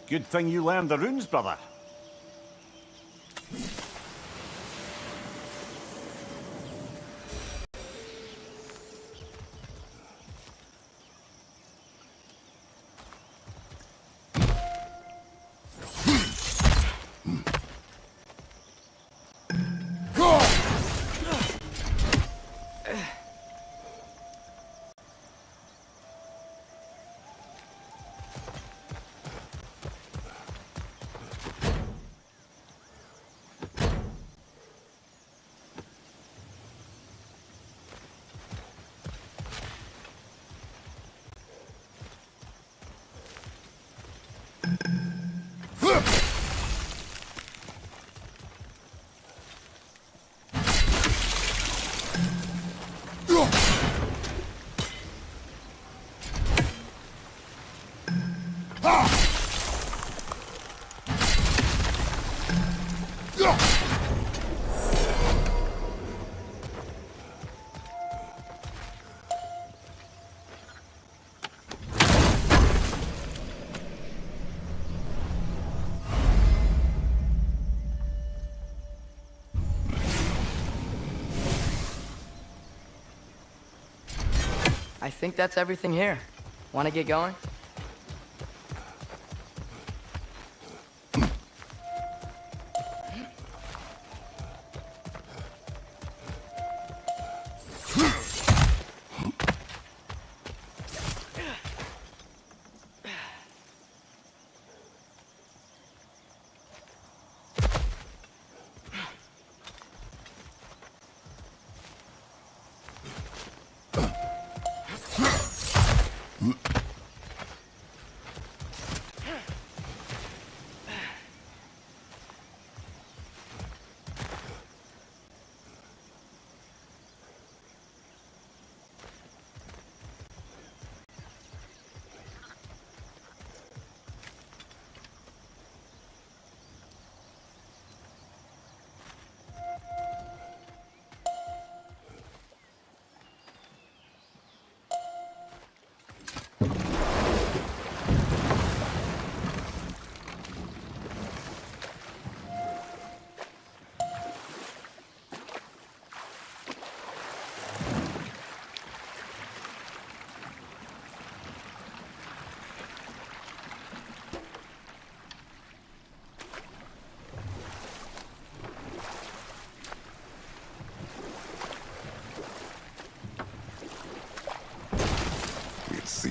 Good thing you learned the runes, brother. I think that's everything here. Want to get going?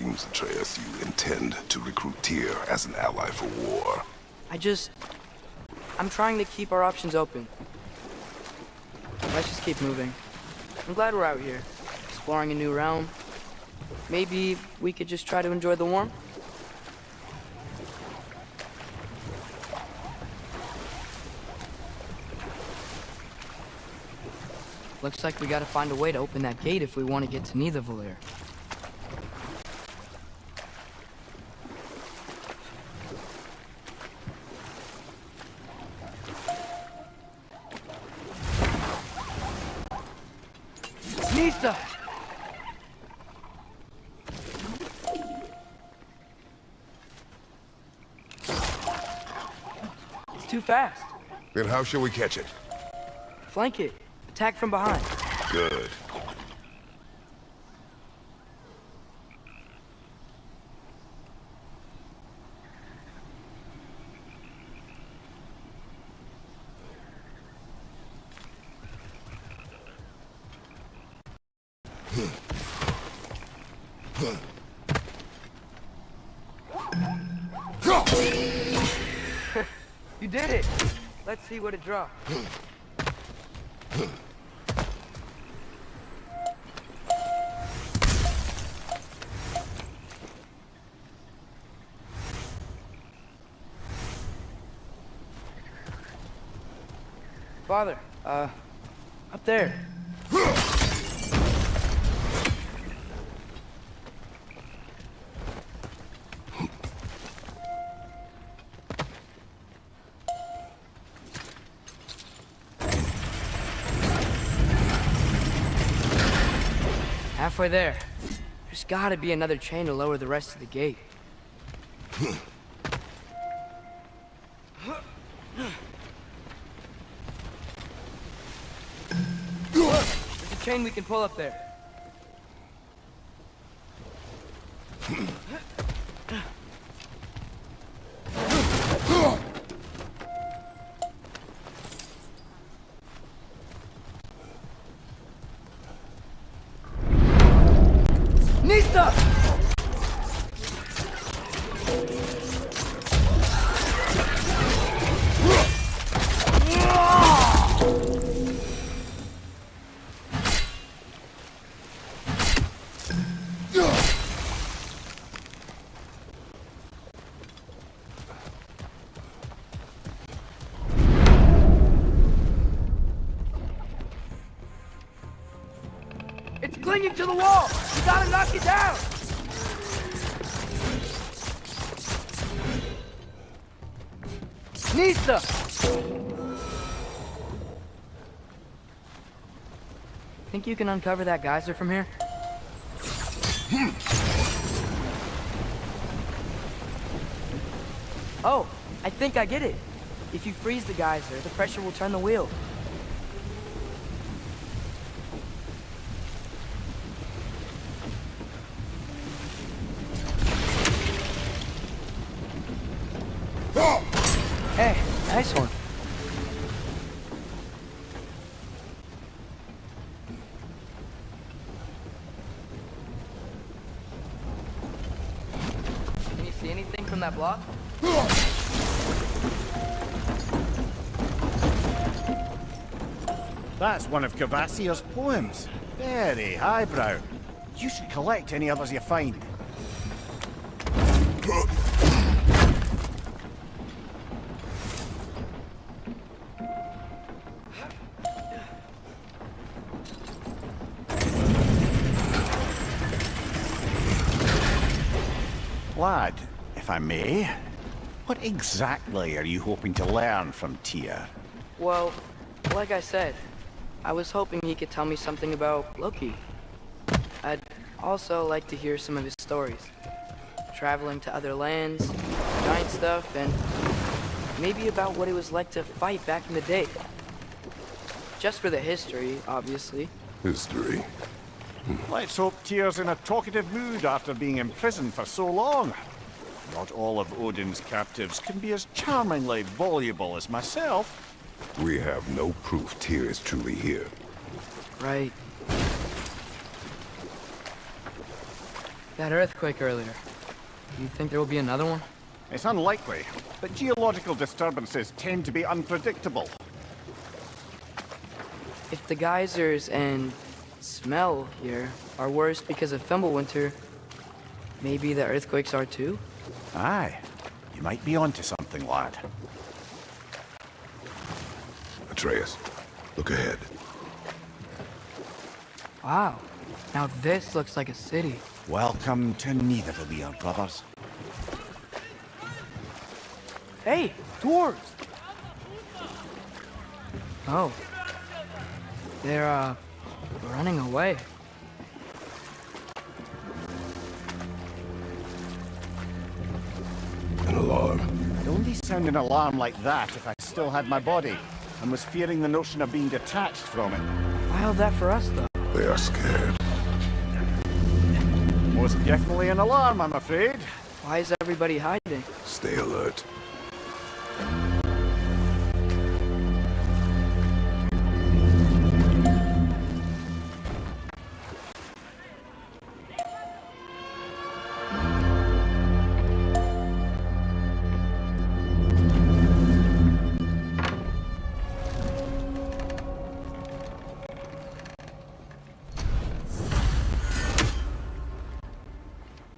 seems, Atreus, you intend to recruit Tyr as an ally for war. I'm trying to keep our options open. Let's just keep moving. I'm glad we're out here, exploring a new realm. Maybe we could just try to enjoy the warmth? Looks like we gotta find a way to open that gate if we want to get to Nidavellir. Nista! It's too fast. Then how shall we catch it? Flank it. Attack from behind. Good. You did it! Let's see what it dropped. Father, up there. Halfway there. There's gotta be another chain to lower the rest of the gate. There's a chain we can pull up there. Nista! It's clinging to the wall! You gotta knock it down! Nista! Think you can uncover that geyser from here? Oh, I think I get it. If you freeze the geyser, the pressure will turn the wheel. Hey, nice one. Can you see anything from that block? That's one of Kvasir's poems. Very highbrow. You should collect any others you find. Lad, if I may, what exactly are you hoping to learn from Tyr? Well, like I said, I was hoping he could tell me something about Loki. I'd also like to hear some of his stories. Traveling to other lands, giant stuff, and maybe about what it was like to fight back in the day. Just for the history, obviously. History. Let's hope Tyr's in a talkative mood after being imprisoned for so long. Not all of Odin's captives can be as charmingly voluble as myself. We have no proof Tyr is truly here. Right. That earthquake earlier. Do you think there will be another one? It's unlikely, but geological disturbances tend to be unpredictable. If the geysers and smell here are worse because of Fimbulwinter, maybe the earthquakes are too? Aye. You might be onto something, lad. Atreus, look ahead. Wow. Now this looks like a city. Welcome to Nidavellir, brothers. Hey, dwarves! Oh. They're, running away. An alarm. I'd only sound an alarm like that if I still had my body, and was fearing the notion of being detached from it. Why that for us, though? They are scared. Most definitely an alarm, I'm afraid. Why is everybody hiding? Stay alert.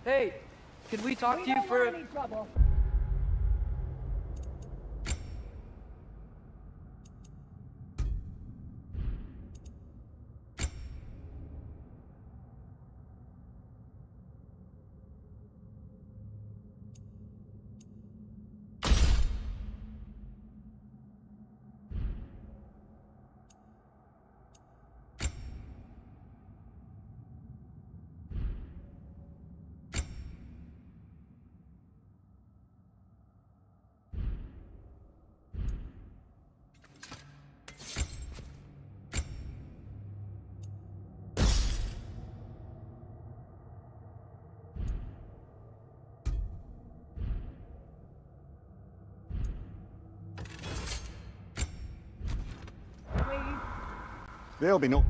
Hey, could we talk to you for a... There'll be no...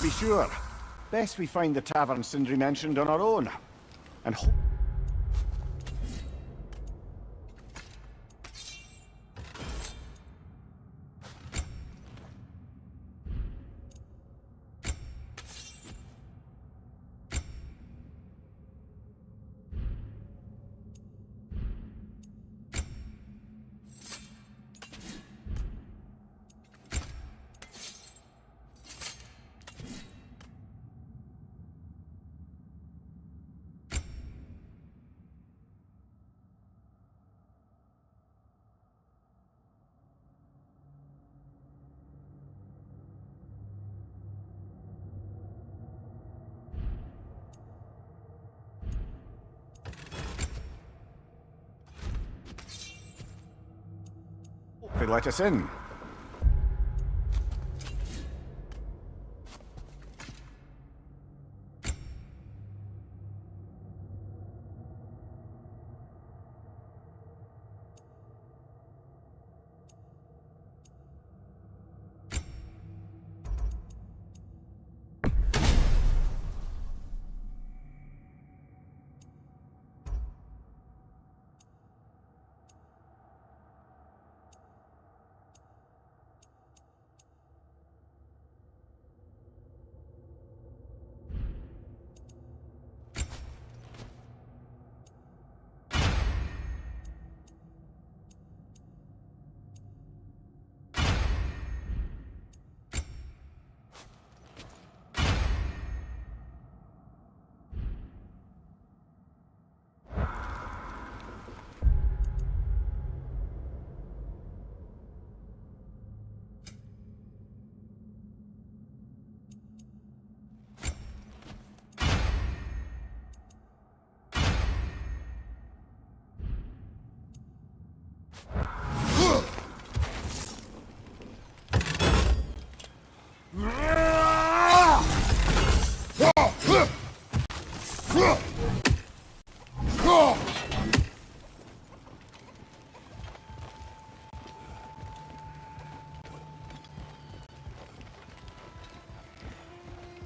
be sure. Best we find the tavern Sindri mentioned on our own. And they let us in.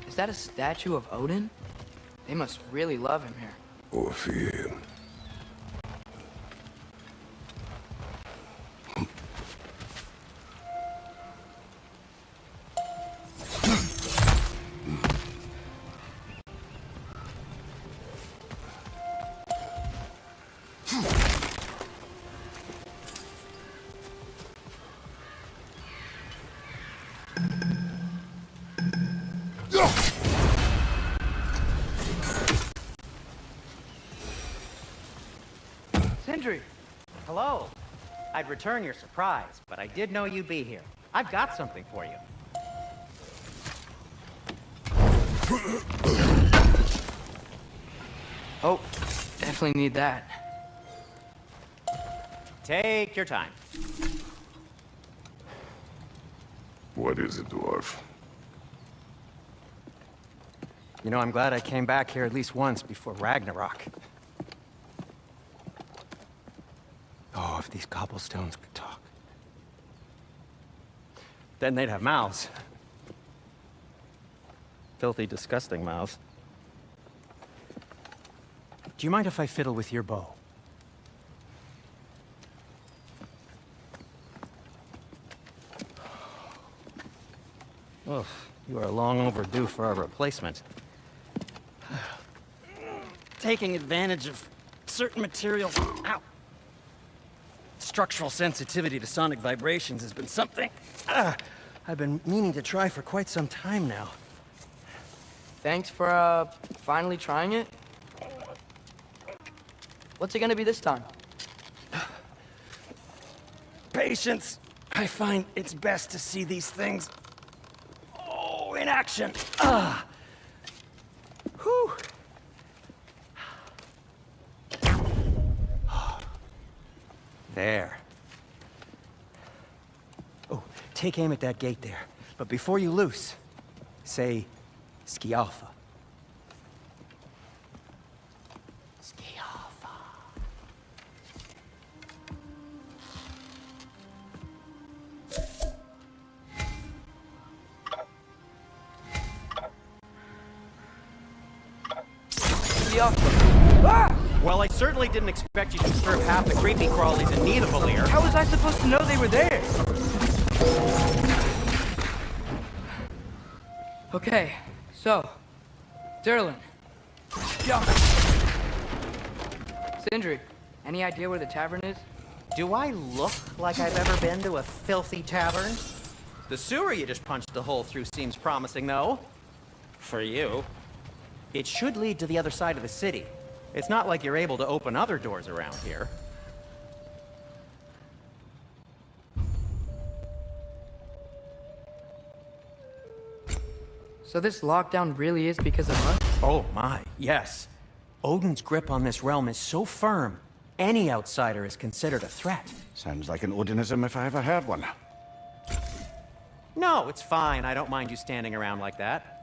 Is that a statue of Odin? They must really love him here. Or fear him. Sindri! Hello. I'd return your surprise, but I did know you'd be here. I've got something for you. Oh, definitely need that. Take your time. What is it, dwarf? You know, I'm glad I came back here at least once before Ragnarok. Oh, if these cobblestones could talk. Then they'd have mouths. Filthy, disgusting mouths. Do you mind if I fiddle with your bow? Oh, you are long overdue for a replacement. Taking advantage of certain materials. Ow! Structural sensitivity to sonic vibrations has been something I've been meaning to try for quite some time now. Thanks for, finally trying it. What's it gonna be this time? Patience. I find it's best to see these things, in action. Whew. There. Oh, take aim at that gate there. But before you loose, say, Skialfa. Skialfa. Well, I certainly didn't expect you to disturb half the creepy crawlies in Nidavellir. How was I supposed to know they were there? Okay, so, Durlin. Jump. Sindri, any idea where the tavern is? Do I look like I've ever been to a filthy tavern? The sewer you just punched a hole through seems promising, though. For you. It should lead to the other side of the city. It's not like you're able to open other doors around here. So this lockdown really is because of us? Oh my, yes. Odin's grip on this realm is so firm, any outsider is considered a threat. Sounds like an Odinism if I ever heard one. No, it's fine. I don't mind you standing around like that.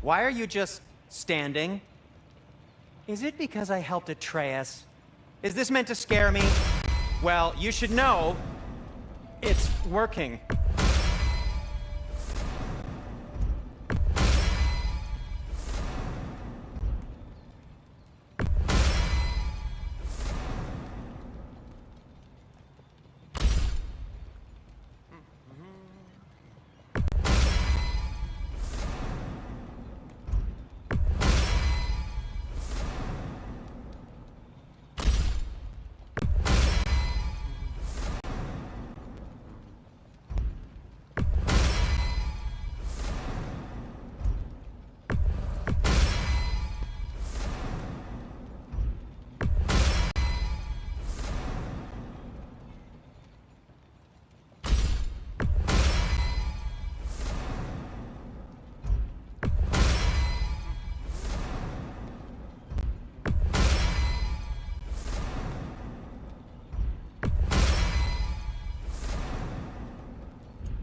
Why are you just standing? Is it because I helped Atreus? Is this meant to scare me? Well, you should know, it's working.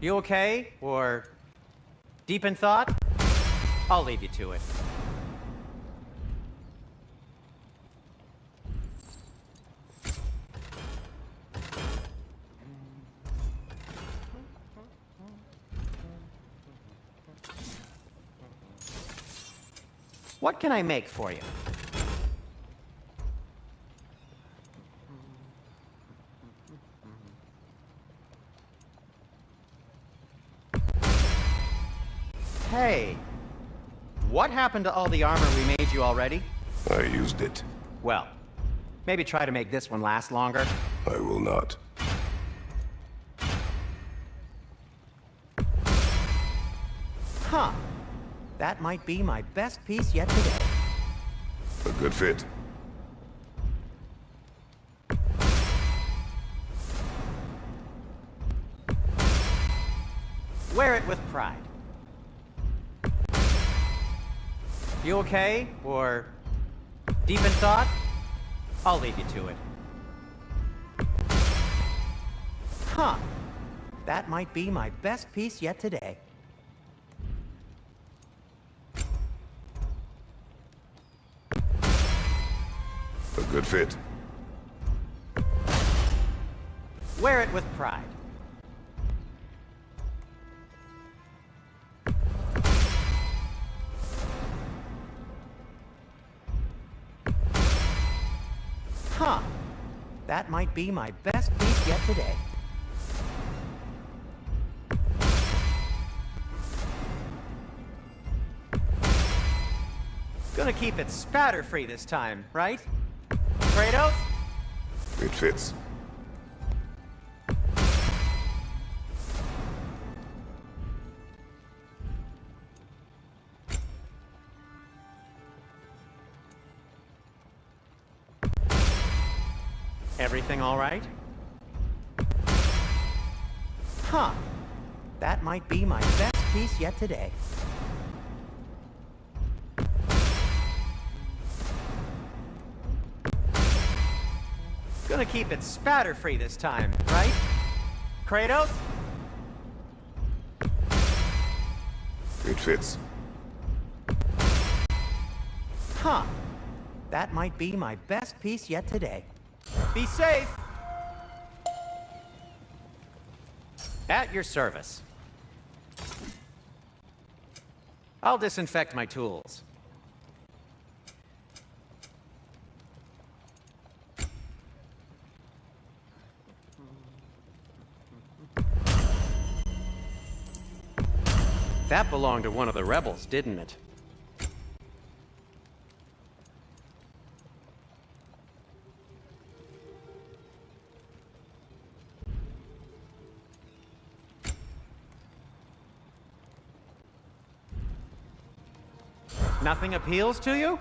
You okay? Or deep in thought? I'll leave you to it. What can I make for you? Hey, what happened to all the armor we made you already? I used it. Well, maybe try to make this one last longer. I will not. Huh. That might be my best piece yet today. A good fit. Wear it with pride. You okay? Or deep in thought? I'll leave you to it. Huh. That might be my best piece yet today. A good fit. Wear it with pride. Huh. That might be my best piece yet today. Gonna keep it spatter-free this time, right? Kratos? It fits. Everything all right? Huh. That might be my best piece yet today. Gonna keep it spatter-free this time, right? Kratos? It fits. Huh. That might be my best piece yet today. Be safe! At your service. I'll disinfect my tools. That belonged to one of the rebels, didn't it? Nothing appeals to you?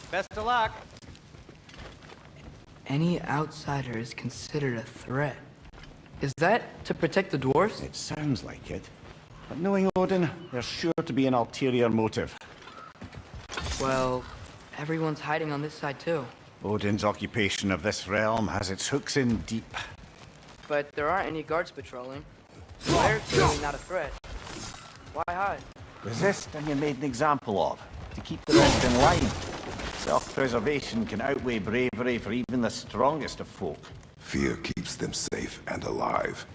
Best of luck. Any outsider is considered a threat. Is that to protect the dwarves? It sounds like it. But knowing Odin, there's sure to be an ulterior motive. Well, everyone's hiding on this side too. Odin's occupation of this realm has its hooks in deep. But there aren't any guards patrolling. They're clearly not a threat. Why hide? Resist and you're made an example of, to keep the rest in line. Self-preservation can outweigh bravery for even the strongest of folk. Fear keeps them safe and alive.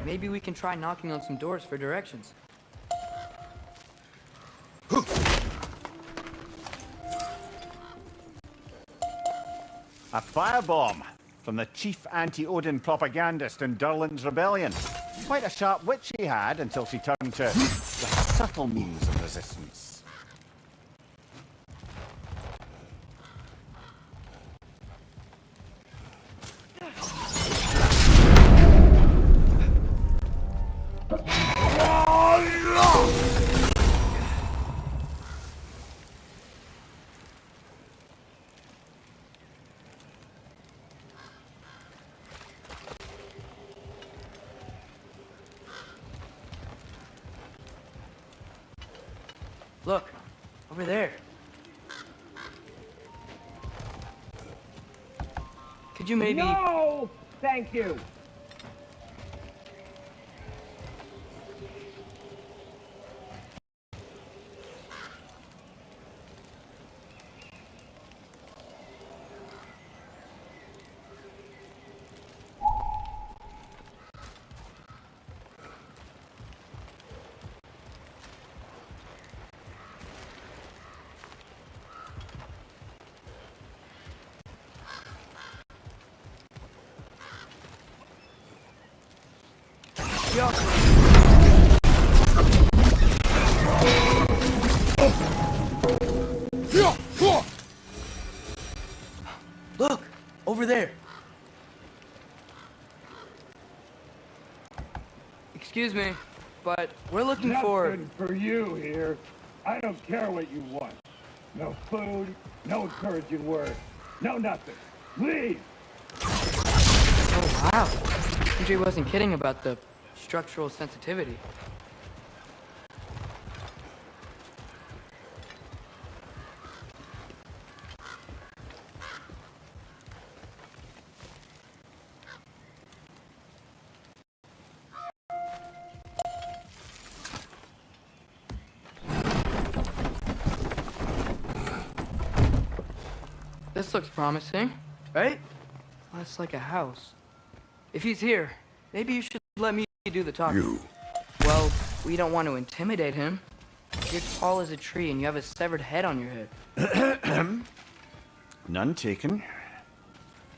Maybe we can try knocking on some doors for directions. A firebomb from the chief anti-Odin propagandist in Durlin's rebellion. Quite a sharp wit she had until she turned to the subtle means of resistance. Look, over there. Could you maybe... No! Thank you! Look, over there. Excuse me, but we're looking for... Nothing for you here. I don't care what you want. No food, no encouraging words, no nothing. Leave! Oh, wow. Andre wasn't kidding about the structural sensitivity. This looks promising, right? Less like a house. If he's here, maybe you should let me do the talking. You. Well, we don't want to intimidate him. You're tall as a tree and you have a severed head on your head. None taken.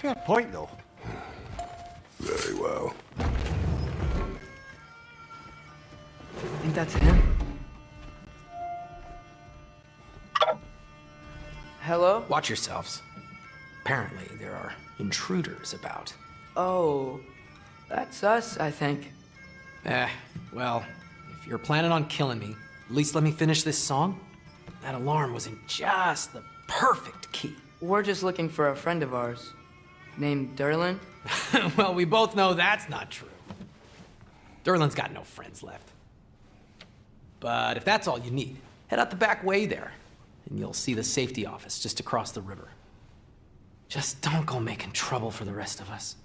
Fair point, though. Very well. Think that's him? Hello? Watch yourselves. Apparently, there are intruders about. Oh, that's us, I think. Well, if you're planning on killing me, at least let me finish this song. That alarm was in just the perfect key. We're just looking for a friend of ours, named Derlin. Well, we both know that's not true. Derlin's got no friends left. But if that's all you need, head out the back way there, and you'll see the safety office just across the river. Just don't go making trouble for the rest of us.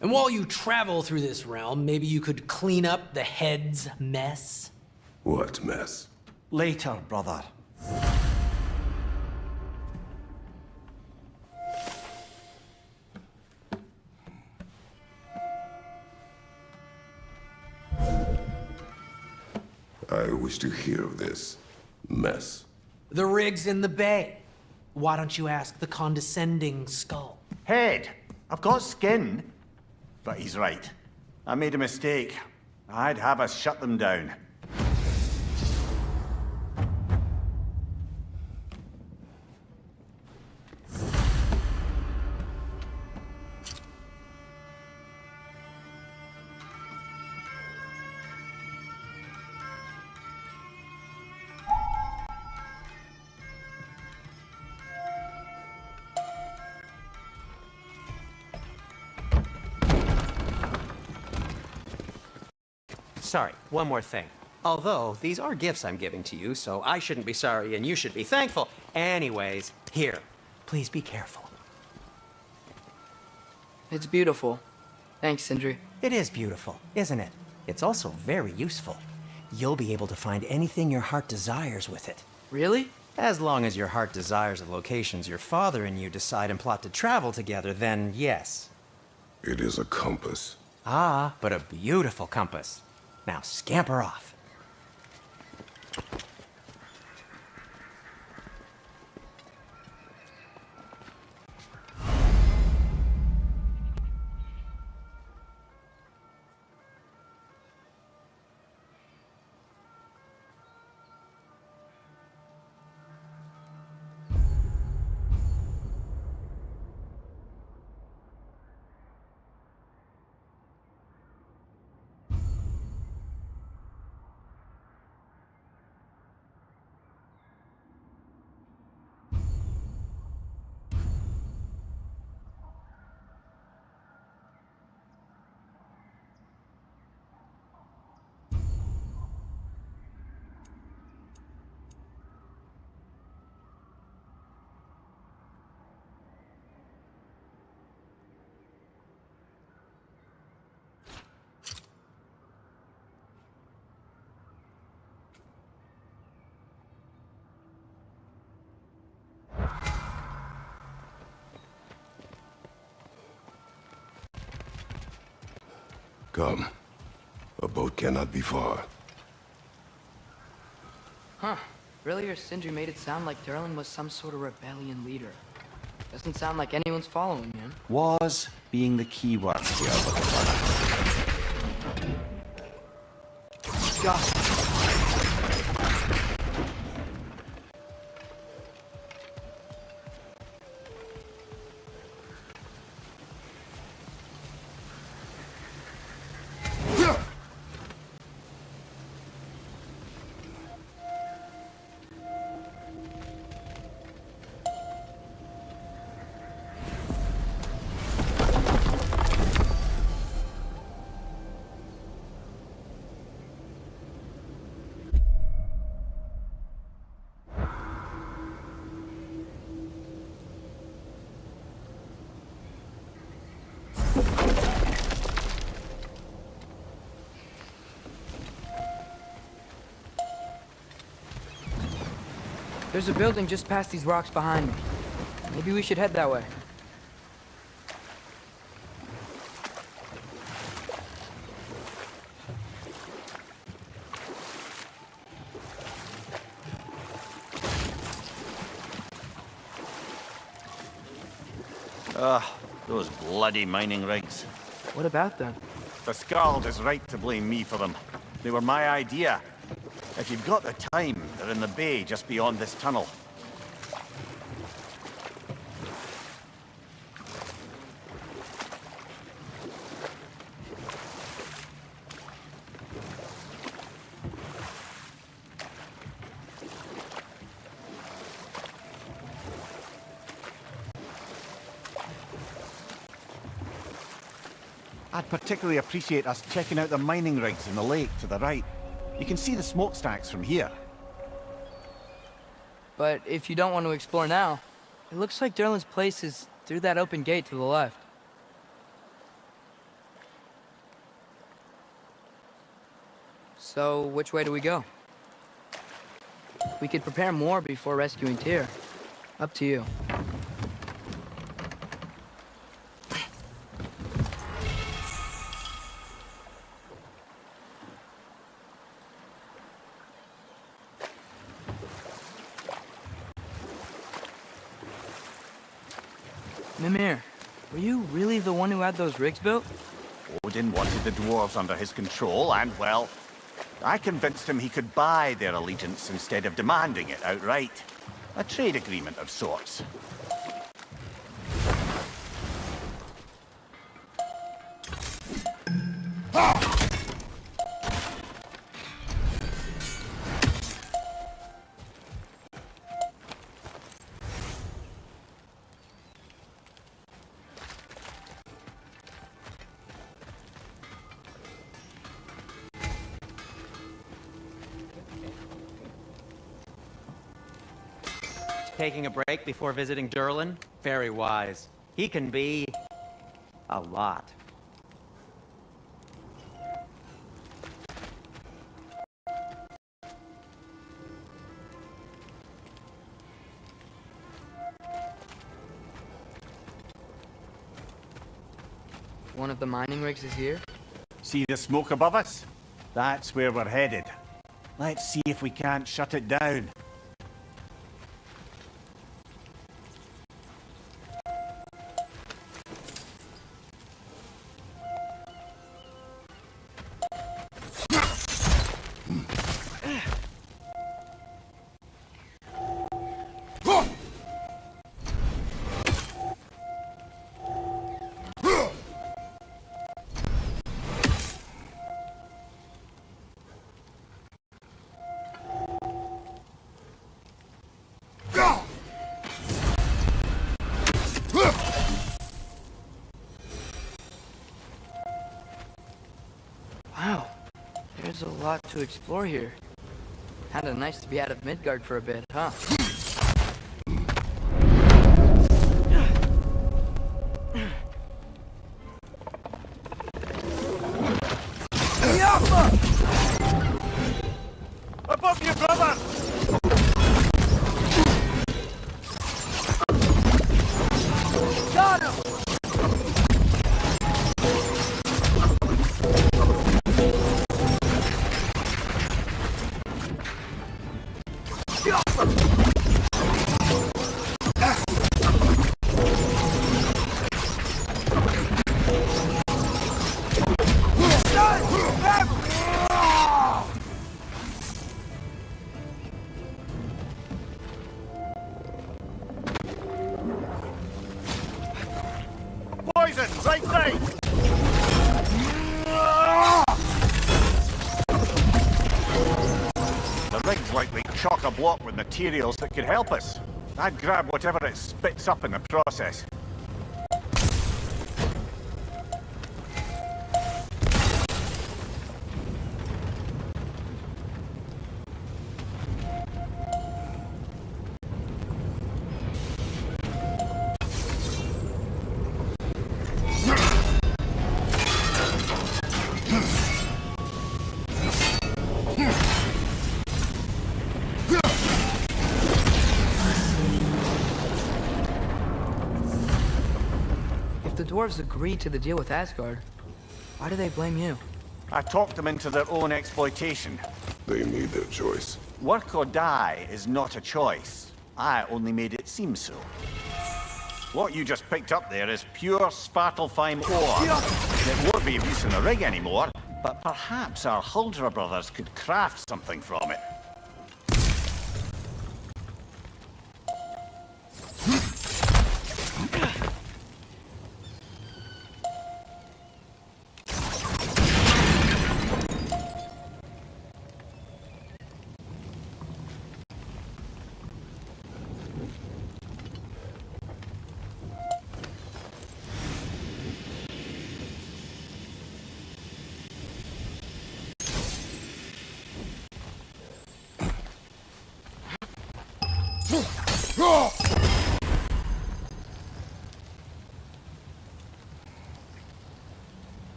And while you travel through this realm, maybe you could clean up the head's mess? What mess? Later, brother. I wish to hear of this mess. The rig's in the bay. Why don't you ask the condescending skull? Head. I've got skin. But he's right. I made a mistake. I'd have us shut them down. Sorry, one more thing. Although, these are gifts I'm giving to you, so I shouldn't be sorry and you should be thankful. Anyways, here. Please be careful. It's beautiful. Thanks, Sindri. It is beautiful, isn't it? It's also very useful. You'll be able to find anything your heart desires with it. Really? As long as your heart desires the locations your father and you decide and plot to travel together, then yes. It is a compass. Ah, but a beautiful compass. Now scamper off. Come. A boat cannot be far. Huh. Earlier, Sindri made it sound like Derlin was some sort of rebellion leader. Doesn't sound like anyone's following him. Was being the key word here, brother. God. There's a building just past these rocks behind me. Maybe we should head that way. Ugh, those bloody mining rigs. What about them? The Skald is right to blame me for them. They were my idea. If you've got the time, they're in the bay just beyond this tunnel. I'd particularly appreciate us checking out the mining rigs in the lake to the right. You can see the smokestacks from here. But if you don't want to explore now, it looks like Durlin's place is through that open gate to the left. So, which way do we go? We could prepare more before rescuing Tyr. Up to you. Mimir, were you really the one who had those rigs built? Odin wanted the dwarves under his control, and, well, I convinced him he could buy their allegiance instead of demanding it outright. A trade agreement of sorts. Taking a break before visiting Durlin? Very wise. He can be... a lot. One of the mining rigs is here? See the smoke above us? That's where we're headed. Let's see if we can't shut it down. Wow, there's a lot to explore here. Kinda nice to be out of Midgard for a bit, huh? Above you, brother! Got him! Poison! Right side! The rig's likely chock-a-block with materials that could help us. I'd grab whatever it spits up in the process. dwarves agreed to the deal with Asgard, why do they blame you? I talked them into their own exploitation. They made their choice. Work or die is not a choice. I only made it seem so. What you just picked up there is pure Svartalfheim ore. It won't be of use in the rig anymore, but perhaps our Huldra brothers could craft something from it.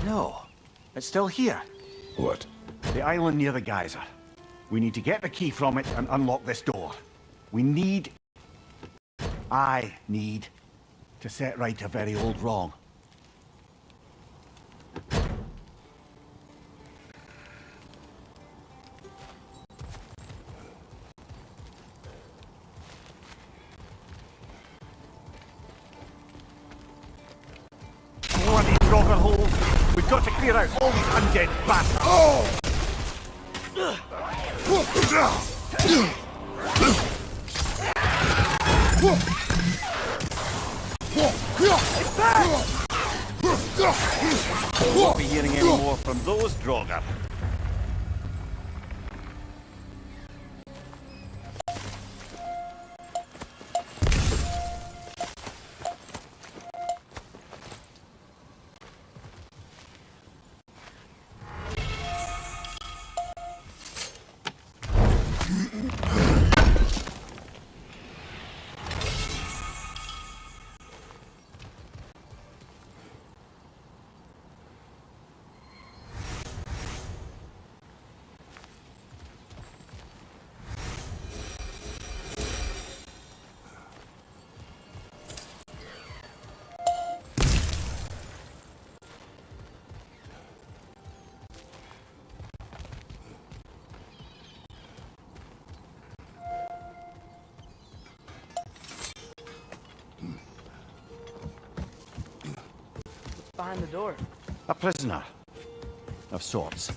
No, it's still here. What? The island near the geyser. We need to get the key from it and unlock this door. I need to set right a very old wrong. Bloody rocker holes! We've got to clear out all these undead bastards! We won't be hearing any more from those Draugr. behind the door? A prisoner. Of sorts.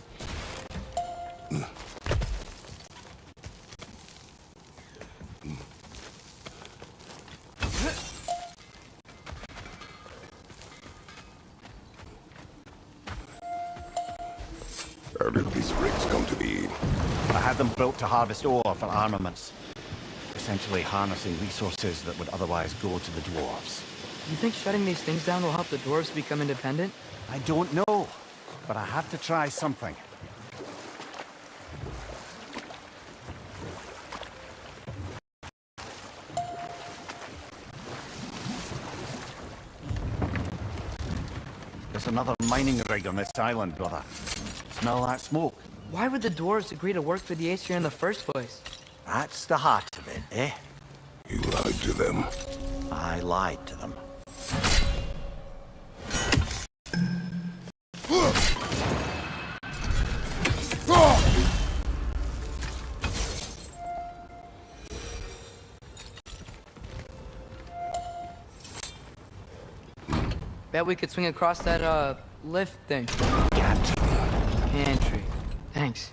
How did these rigs come to be? I had them built to harvest ore for armaments. Essentially harnessing resources that would otherwise go to the dwarves. You think shutting these things down will help the dwarves become independent? I don't know, but I have to try something. There's another mining rig on this island, brother. Smell that smoke? Why would the dwarves agree to work for the Aesir in the first place? That's the heart of it, eh? You lied to them. I lied to them. Bet we could swing across that, lift thing. Pantry. Thanks.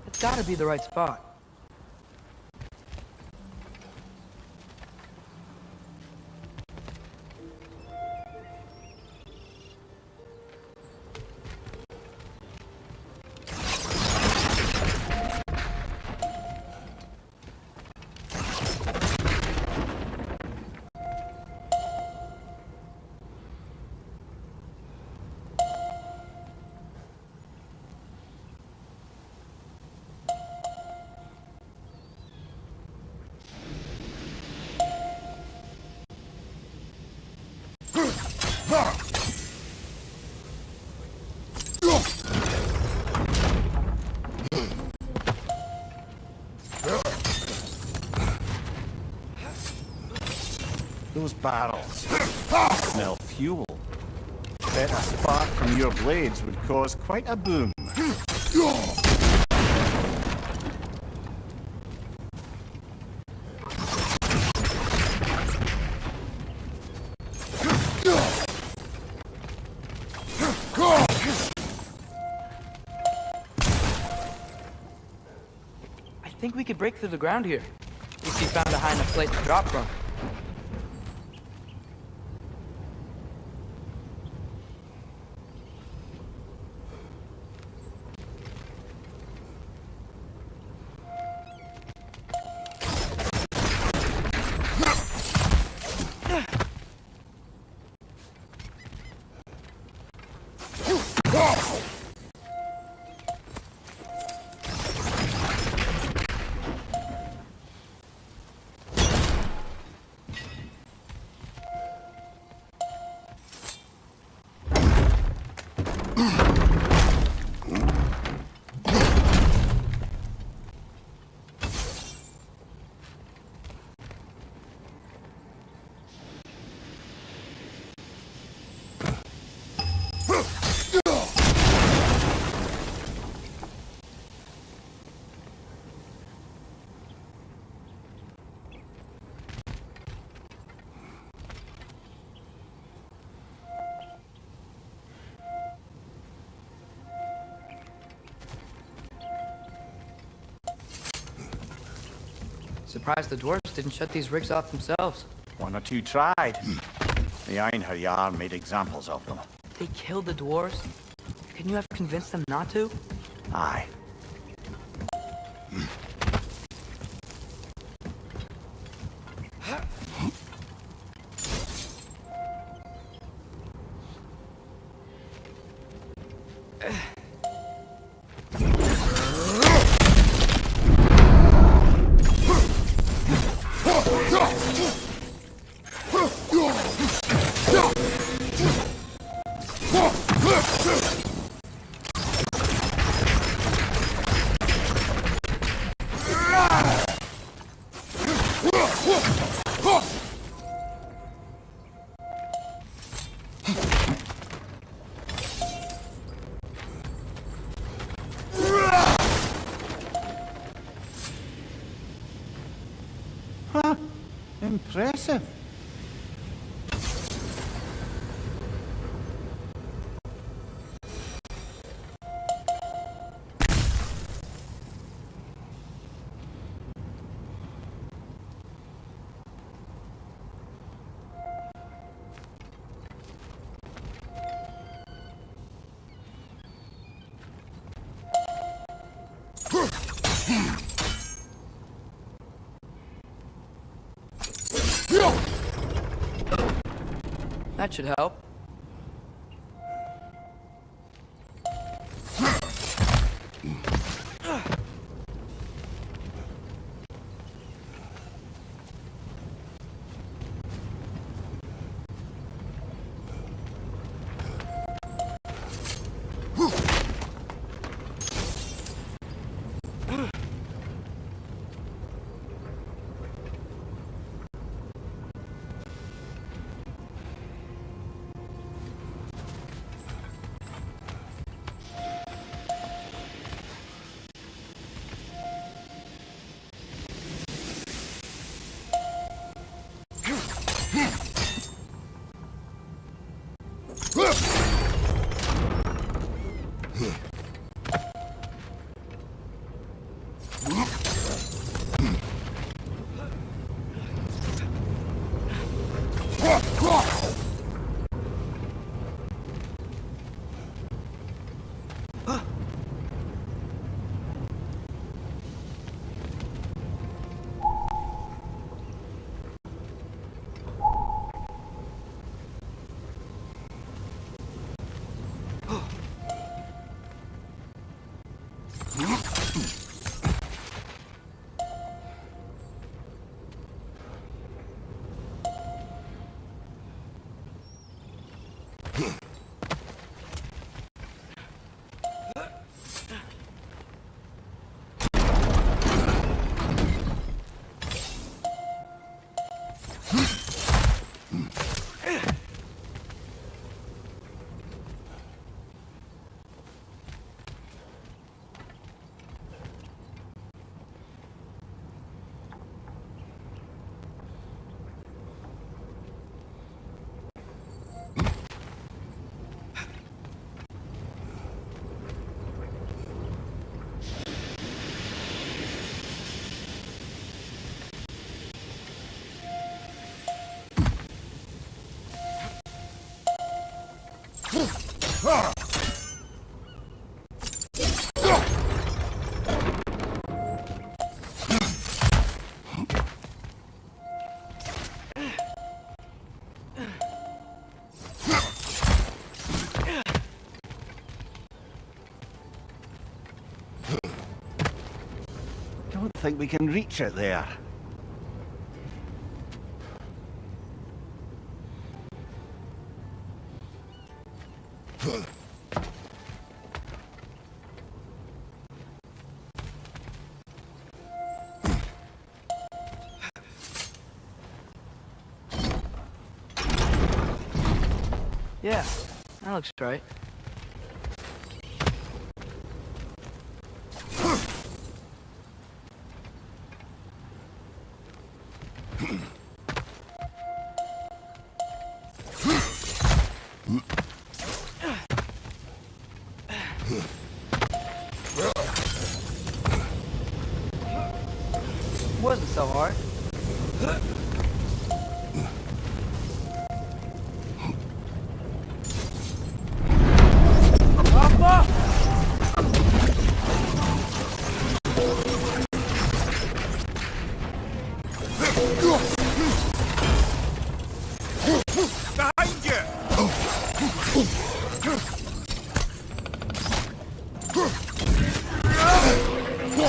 It's gotta be the right spot. Those barrels smell fuel. Bet a spark from your blades would cause quite a boom. I think we could break through the ground here. At least he found a high enough place to drop from. Surprised the dwarves didn't shut these rigs off themselves. One or two tried. The Einherjar made examples of them. They killed the dwarves? Couldn't you have convinced them not to? Aye. Huh. Impressive. That should help. Don't think we can reach it there. Yeah, that looks right. Wasn't so hard. Behind you!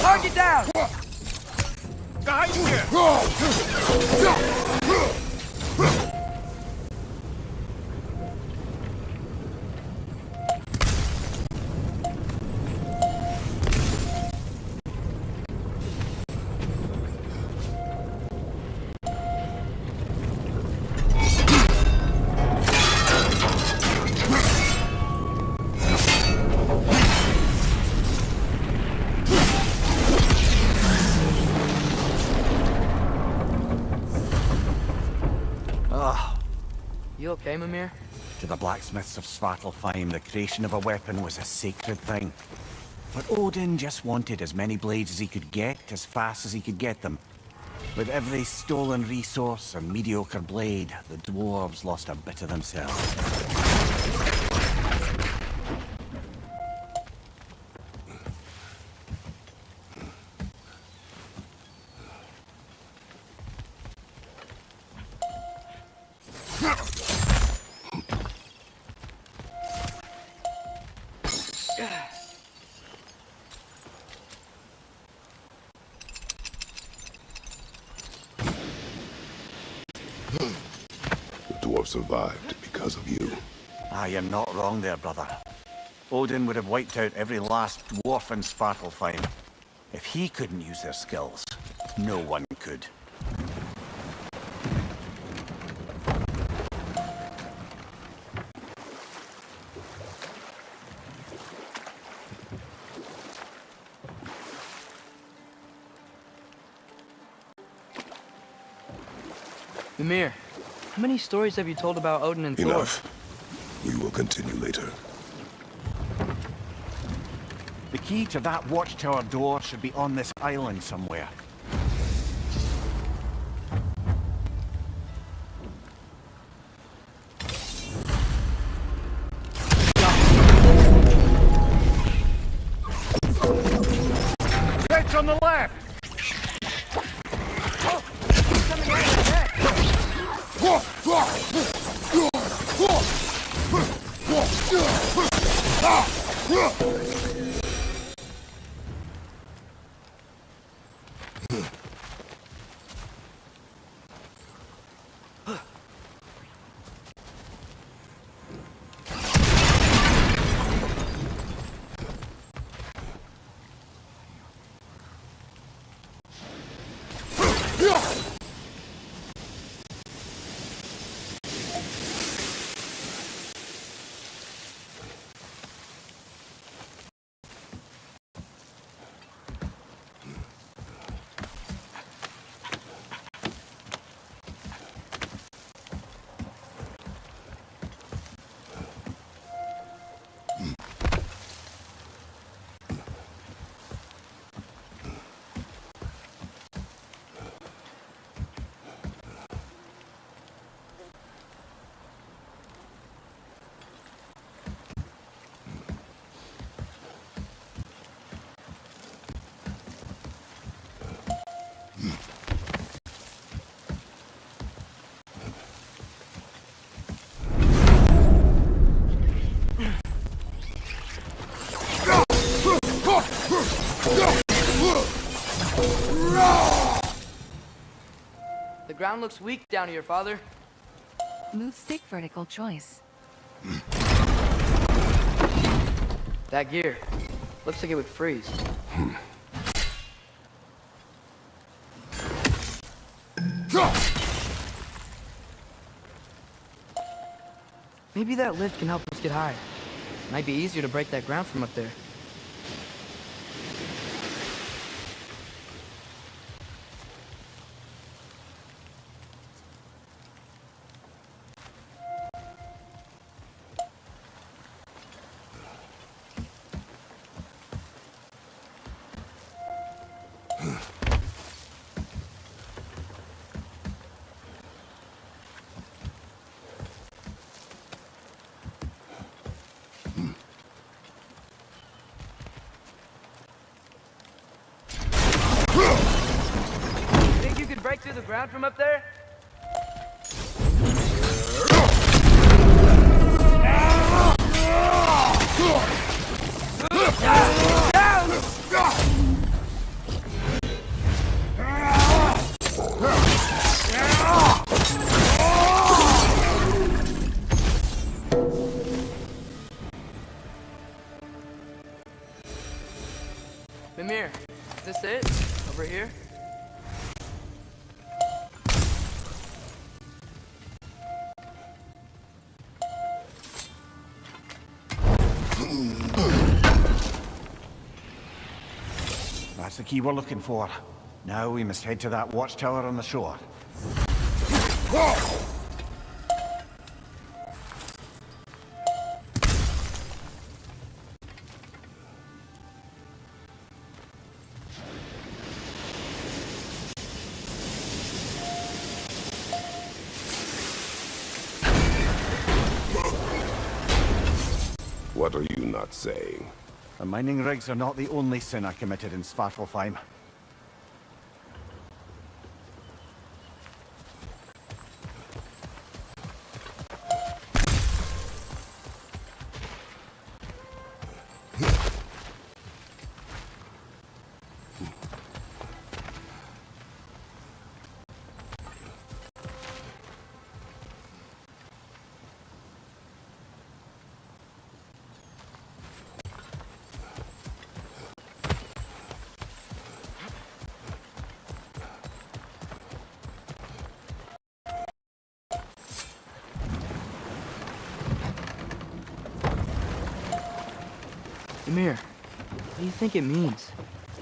Target down! Behind you! You okay, Mimir? To the blacksmiths of Svartalfheim, the creation of a weapon was a sacred thing. But Odin just wanted as many blades as he could get, as fast as he could get them. With every stolen resource and mediocre blade, the dwarves lost a bit of themselves. survived because of you. Ah, you're not wrong there, brother. Odin would have wiped out every last dwarf in Svartalfheim. If he couldn't use their skills, no one could. Mimir, how many stories have you told about Odin and Thor? Enough. We will continue later. The key to that watchtower door should be on this island somewhere. It's on the left! The ground looks weak down here, Father. Move stick vertical choice. That gear. Looks like it would freeze. Maybe that lift can help us get higher. Might be easier to break that ground from up there. Think you could break through the ground from up there? Mimir, is this it? Over here? That's the key we're looking for. Now we must head to that watchtower on the shore. What are you not saying? The mining rigs are not the only sin I committed in Svartalfheim. Ymir, what do you think it means?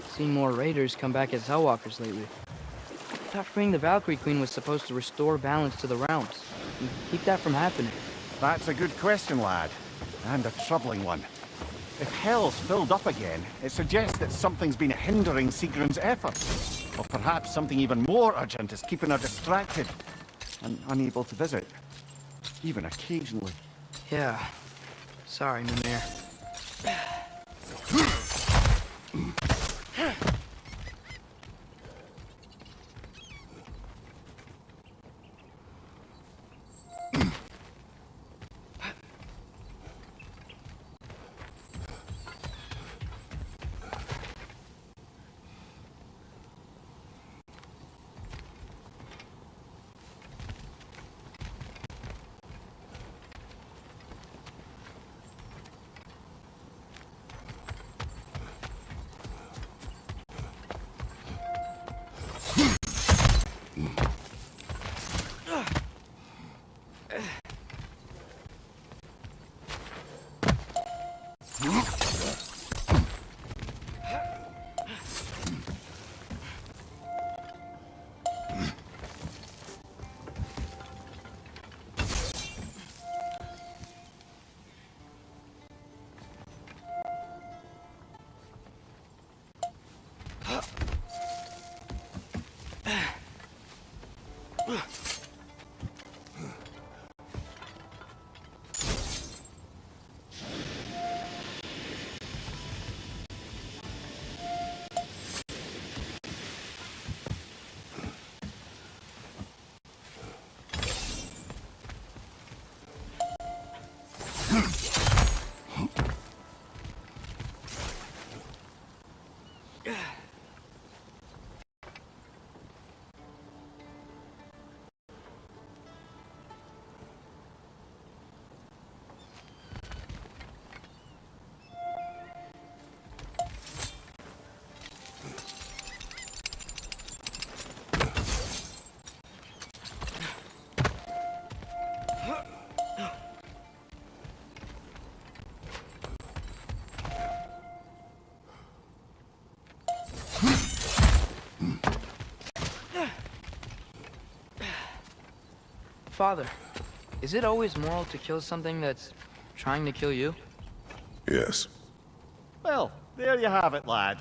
Seen more raiders come back as Hellwalkers lately. I thought freeing the Valkyrie Queen was supposed to restore balance to the realms. And keep that from happening. That's a good question, lad. And a troubling one. If Hell's filled up again, it suggests that something's been hindering Sigrun's efforts. Or perhaps something even more urgent is keeping her distracted and unable to visit. Even occasionally. Yeah. Sorry, Mimir. Father, is it always moral to kill something that's trying to kill you? Yes. Well, there you have it, lad.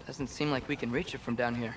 Doesn't seem like we can reach it from down here.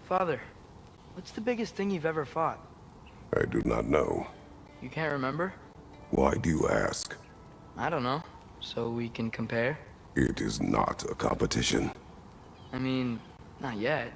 Father, what's the biggest thing you've ever fought? I do not know. You can't remember? Why do you ask? I don't know. So we can compare? It is not a competition. I mean, not yet.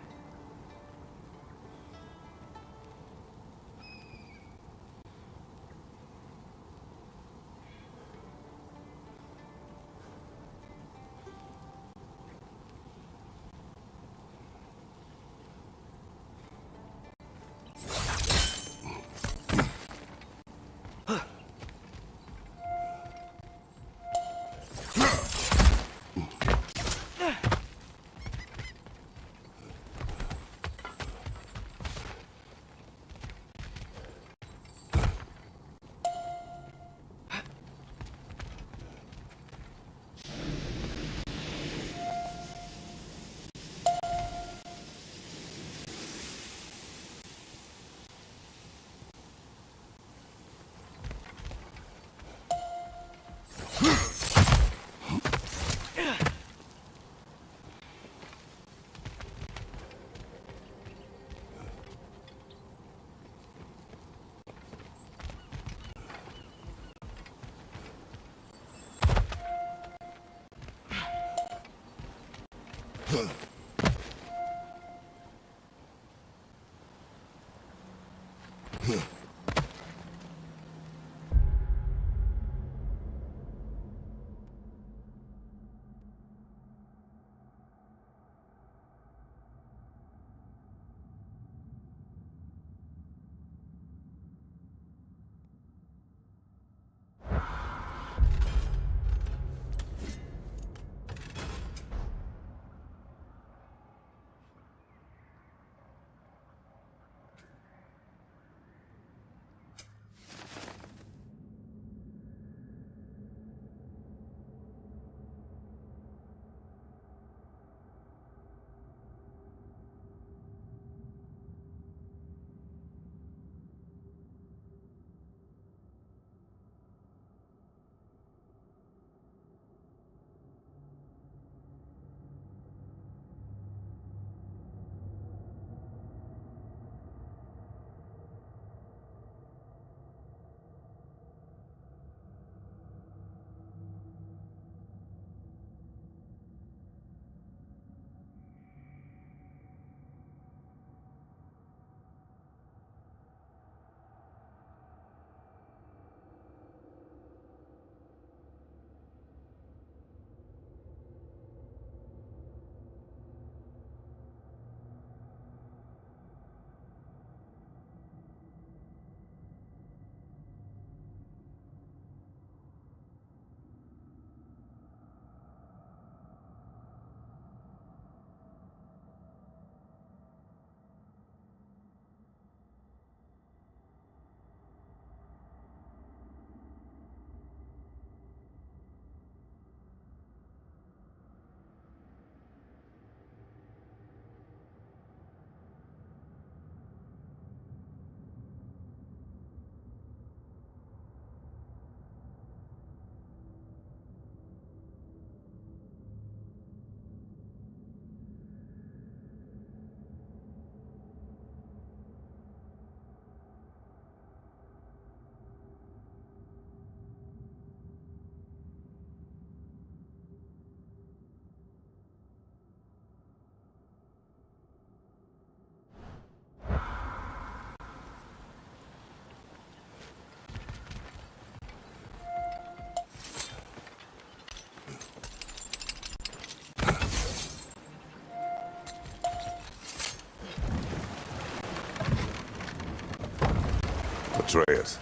Atreus,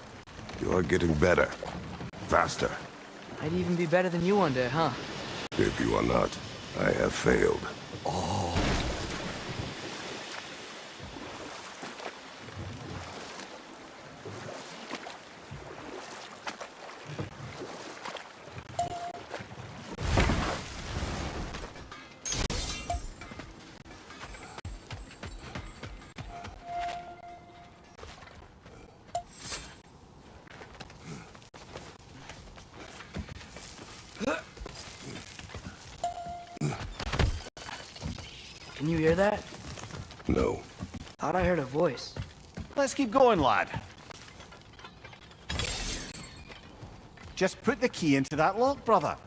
you are getting better. Faster. I'd even be better than you one day, huh? If you are not, I have failed. Can you hear that? No. Thought I heard a voice. Let's keep going, lad. Just put the key into that lock, brother.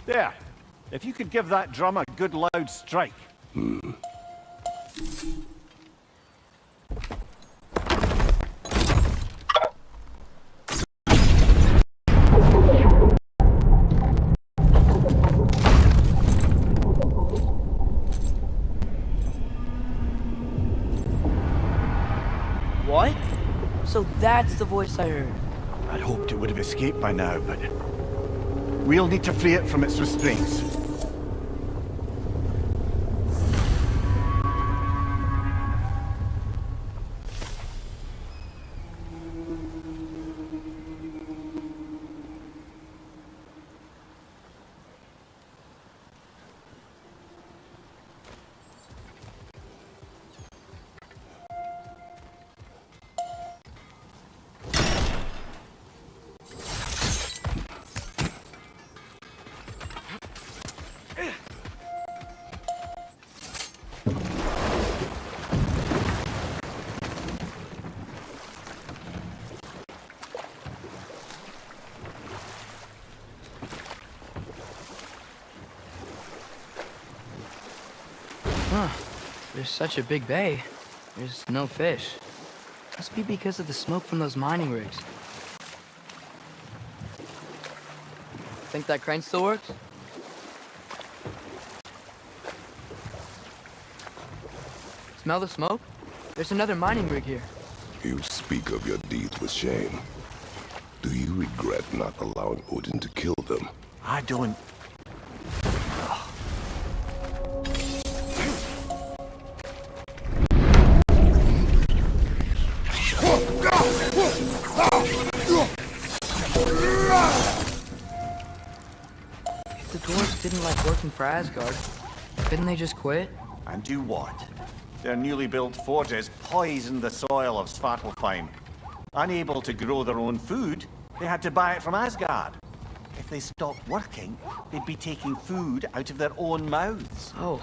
There. If you could give that drum a good loud strike. What? So that's the voice I heard. I'd hoped it would have escaped by now, but we'll need to free it from its restraints. Huh. There's such a big bay. There's no fish. Must be because of the smoke from those mining rigs. Think that crane still works? Smell the smoke? There's another mining rig here. You speak of your deeds with shame. Do you regret not allowing Odin to kill them? I don't... If the dwarves didn't like working for Asgard, couldn't they just quit? And do what? Their newly built forges poisoned the soil of Svartalfheim. Unable to grow their own food, they had to buy it from Asgard. If they stopped working, they'd be taking food out of their own mouths. Oh,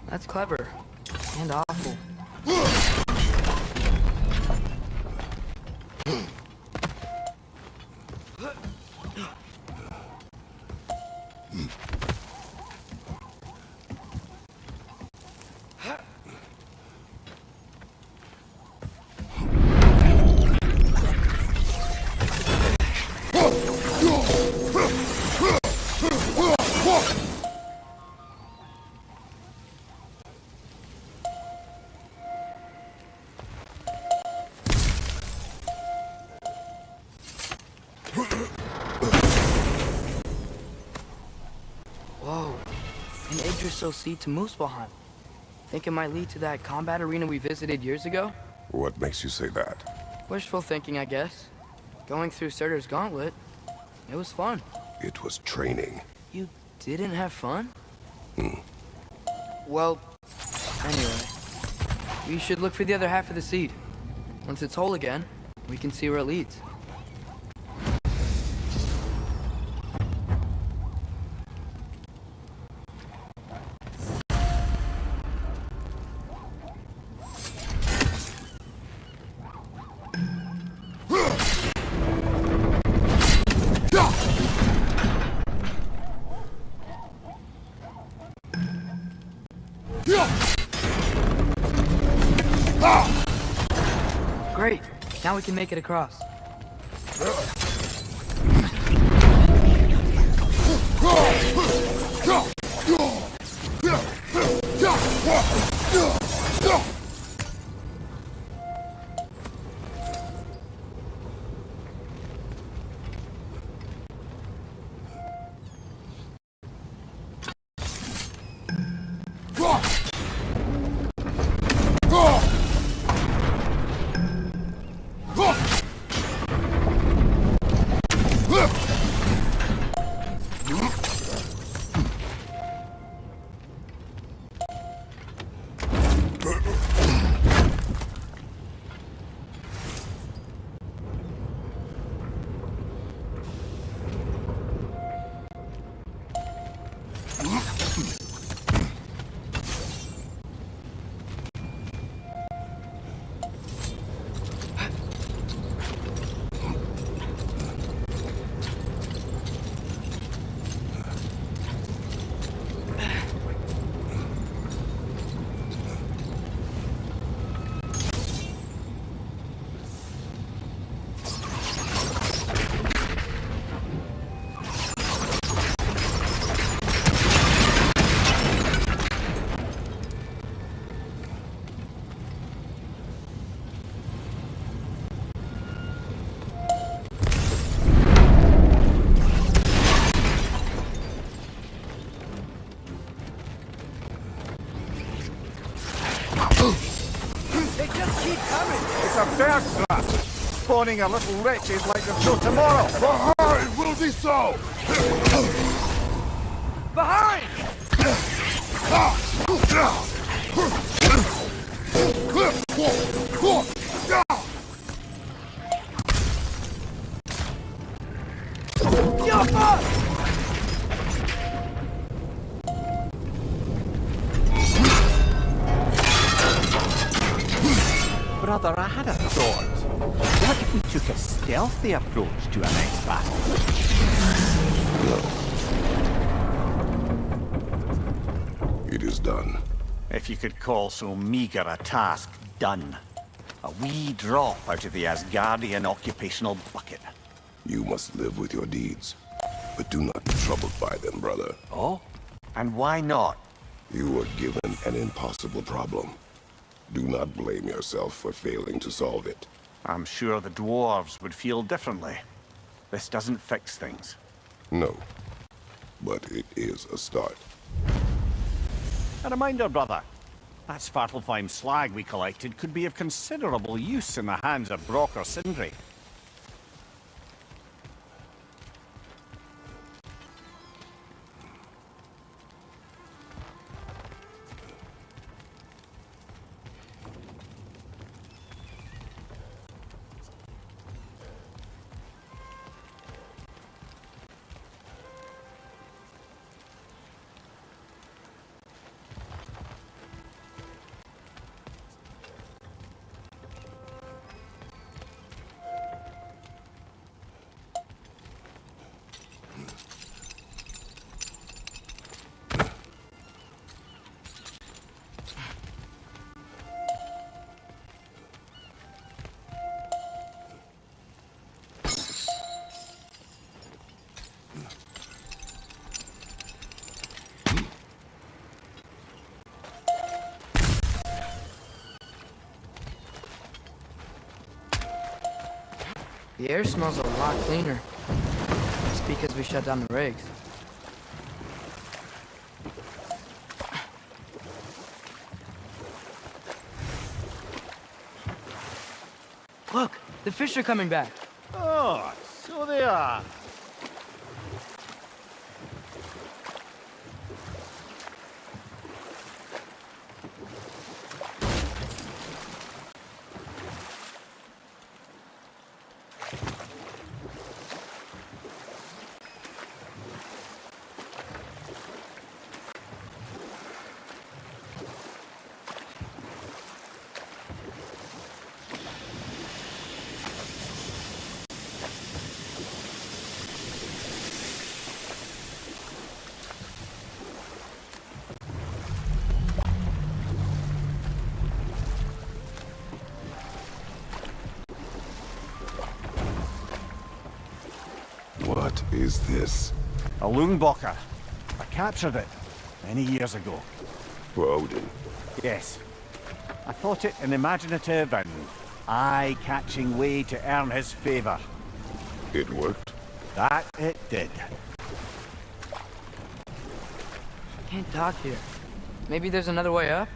that's clever. And awful. Whoa, an Yggdrasil seed to Muspelheim. Think it might lead to that combat arena we visited years ago? What makes you say that? Wishful thinking, I guess. Going through Surtur's gauntlet, it was fun. It was training. You didn't have fun? Well, anyway, we should look for the other half of the seed. Once it's whole again, we can see where it leads. Great. Now we can make it across. They just keep coming! It's a bear trap! Spawning a little wretches like there's no tomorrow! Behind will be so! Behind! Jump up! Brother, I had a thought. What if we took a stealthy approach to our next battle? It is done. If you could call so meager a task done. A wee drop out of the Asgardian occupational bucket. You must live with your deeds. But do not be troubled by them, brother. Oh? And why not? You were given an impossible problem. Do not blame yourself for failing to solve it. I'm sure the dwarves would feel differently. This doesn't fix things. No. But it is a start. A reminder, brother. That Svartalfheim slag we collected could be of considerable use in the hands of Brock or Sindri. The air smells a lot cleaner. It's because we shut down the rigs. Look, the fish are coming back. Oh, so they are. What is this? A Lungbocker. I captured it many years ago. For Odin. Yes. I thought it an imaginative and eye-catching way to earn his favor. It worked? That it did. Can't dock here. Maybe there's another way up?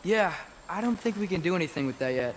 Yeah, I don't think we can do anything with that yet.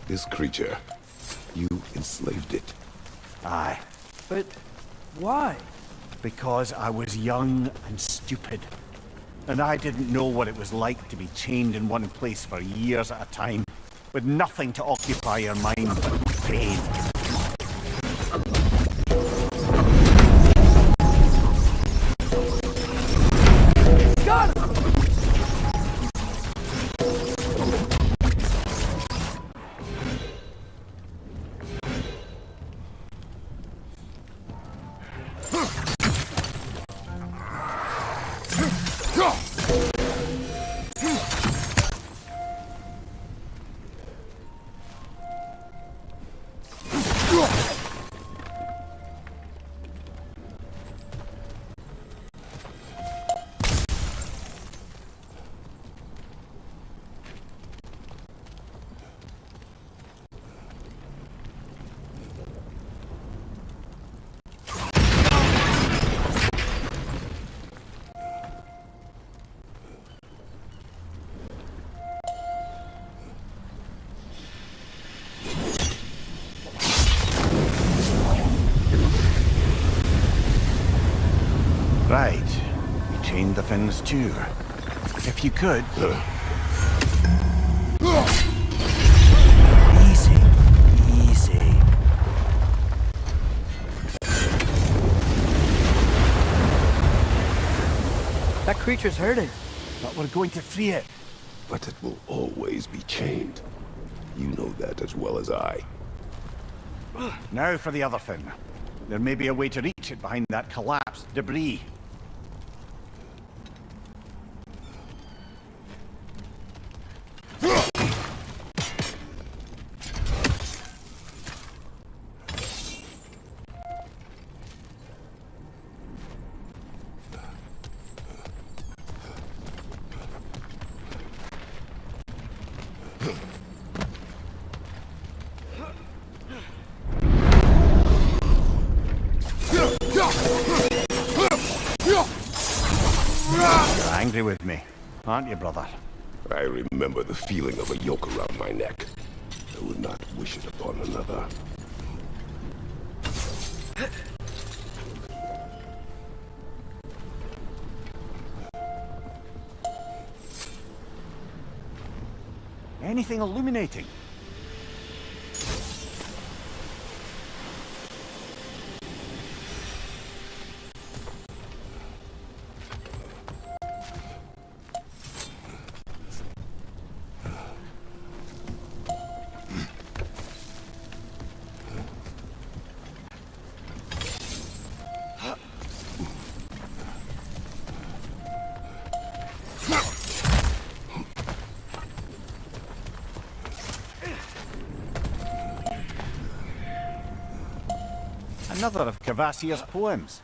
This creature, you enslaved it. Aye. But why? Because I was young and stupid. And I didn't know what it was like to be chained in one place for years at a time, with nothing to occupy your mind but pain. Got him! Right. You chained the fins too. If you could... Easy. Easy. That creature's hurting. But we're going to free it. But it will always be chained. You know that as well as I. Now for the other fin. There may be a way to reach it behind that collapsed debris. You're angry with me, aren't you, brother? I remember the feeling of a yoke around my neck. I would not wish it upon another. Anything illuminating? Another of Kvasir's poems.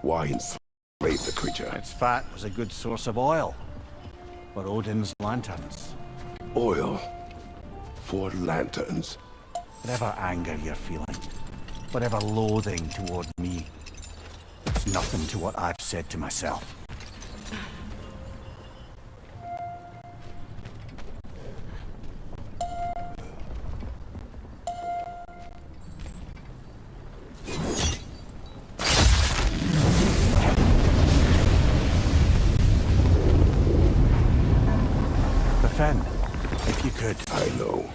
Why enslave the creature? Its fat was a good source of oil for Odin's lanterns. Oil for lanterns. Whatever anger you're feeling, whatever loathing toward me, it's nothing to what I've said to myself. Defend, if you could. I know.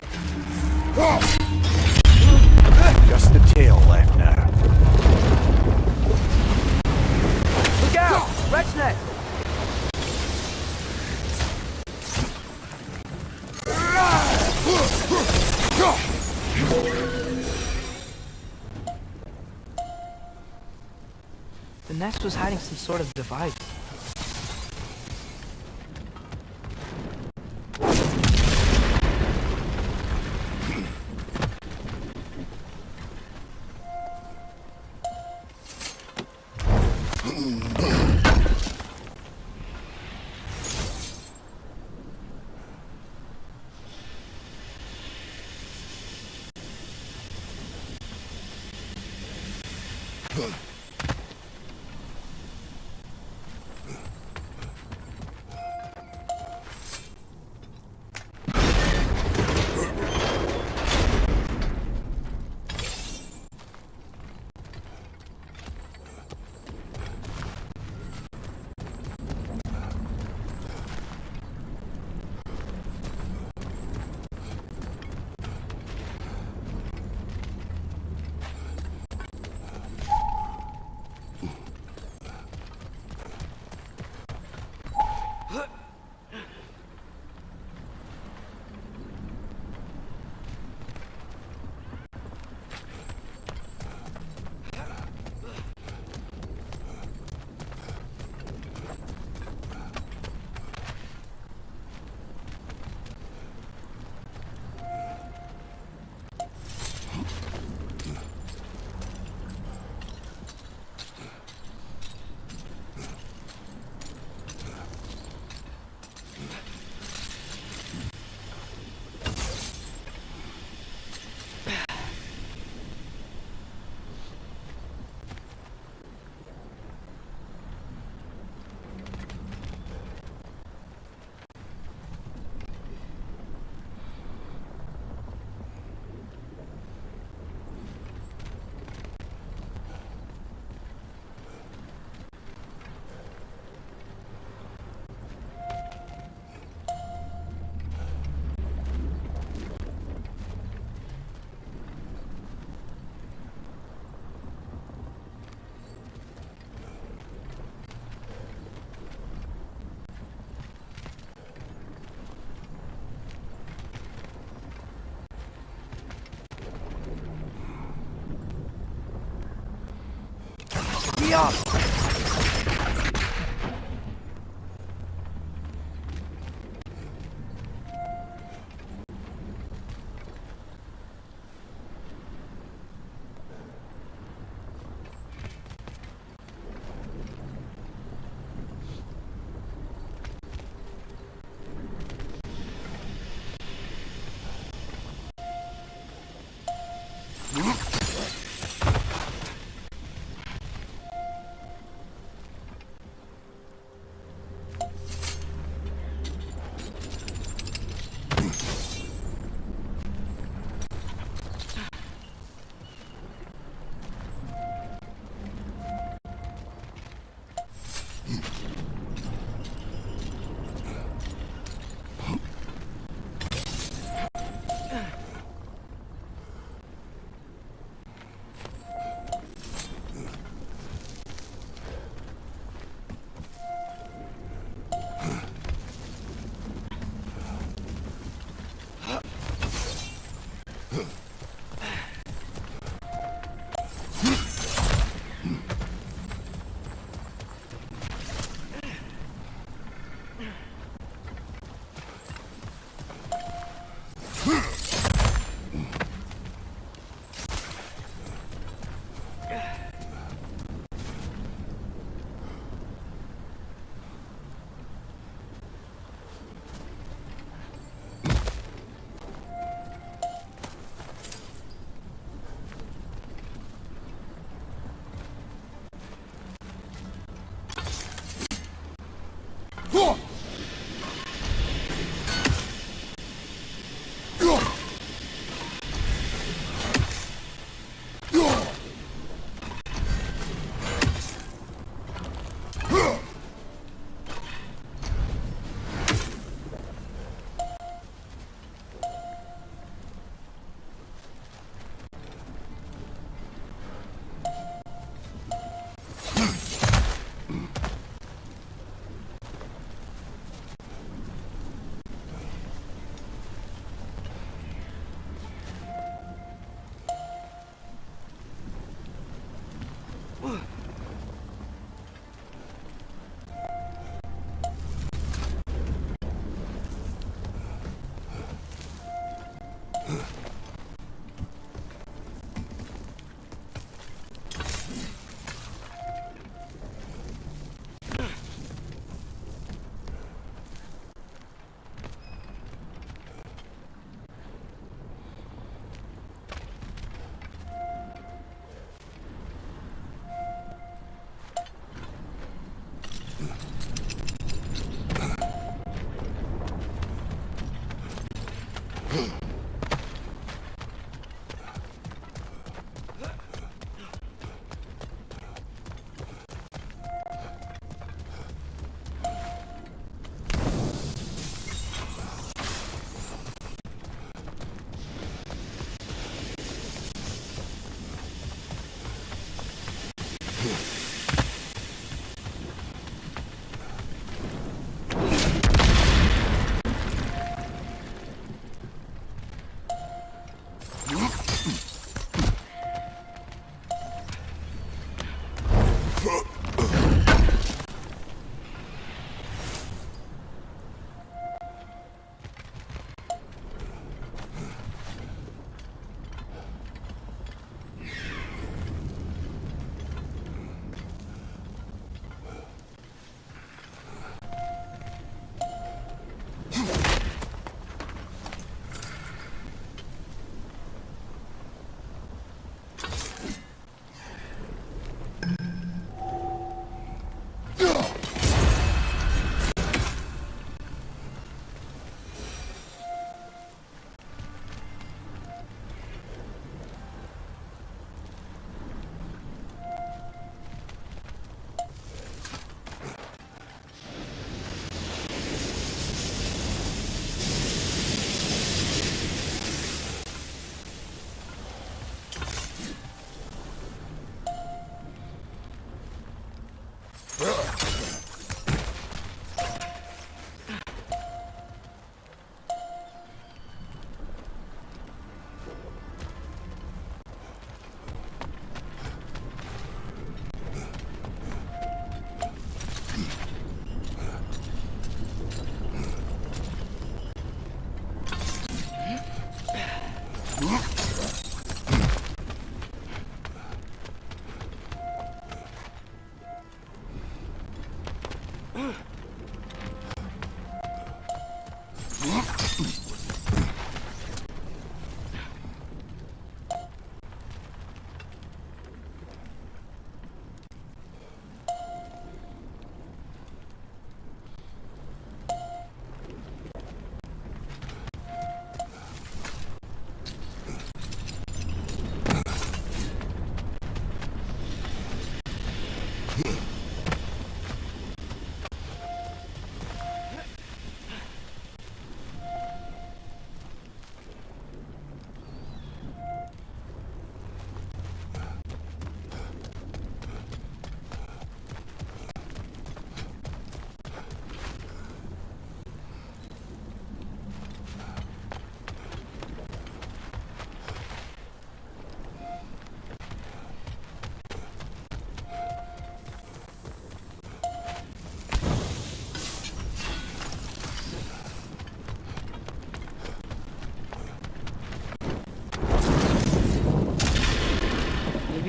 Just the tail left now. Look out! Wretch net! The nest was hiding some sort of device. Me up!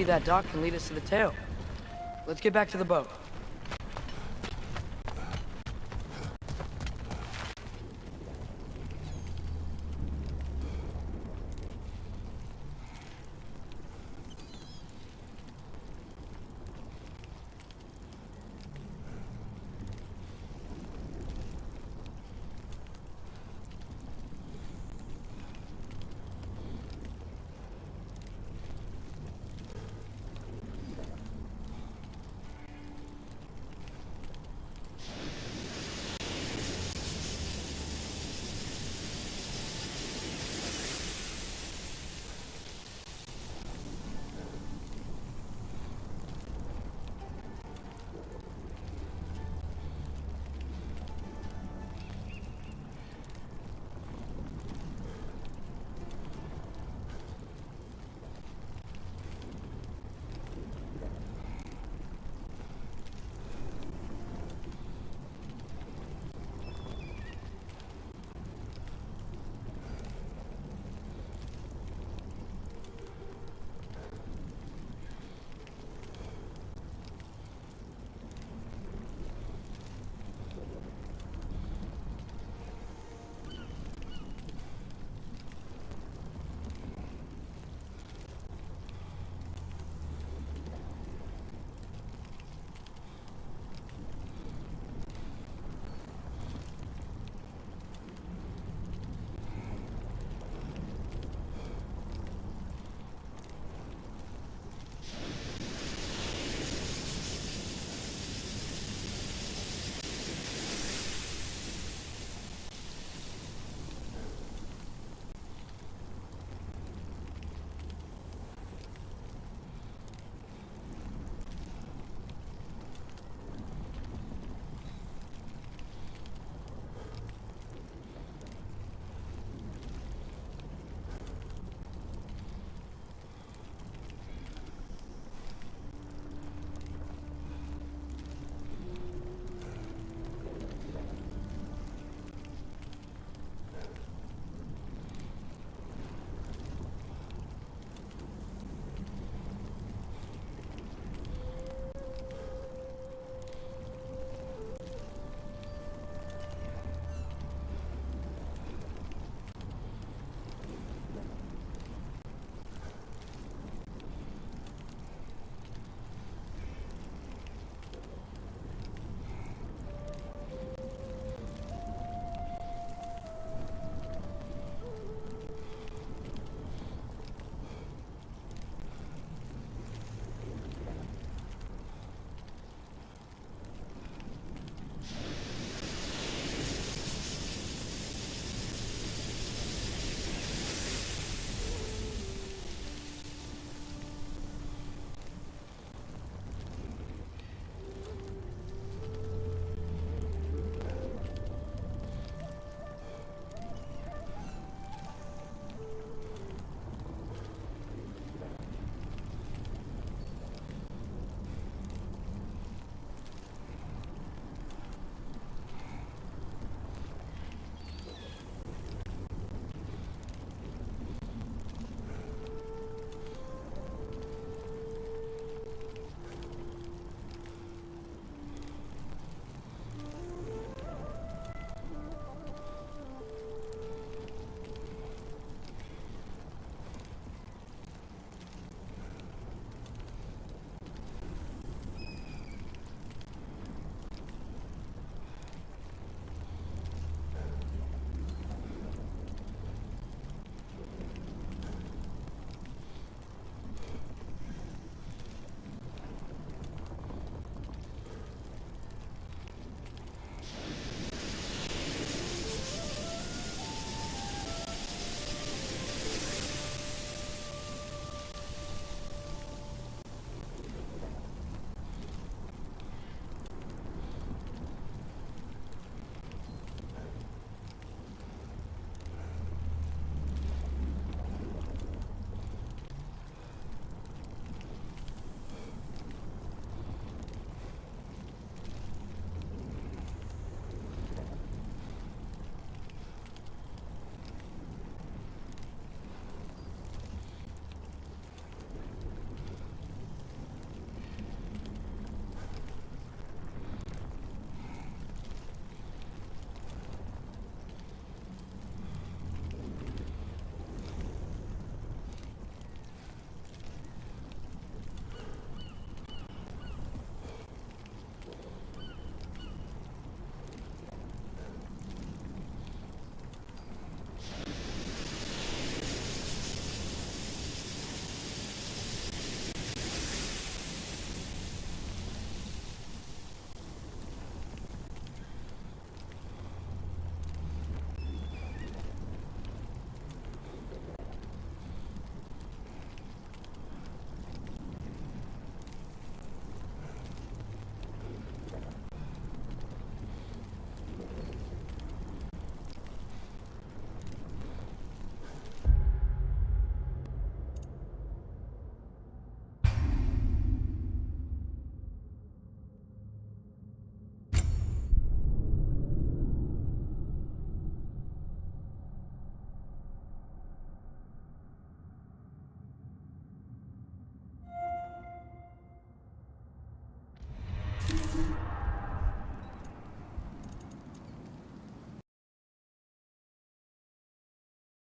maybe that dock can lead us to the tail. Let's get back to the boat.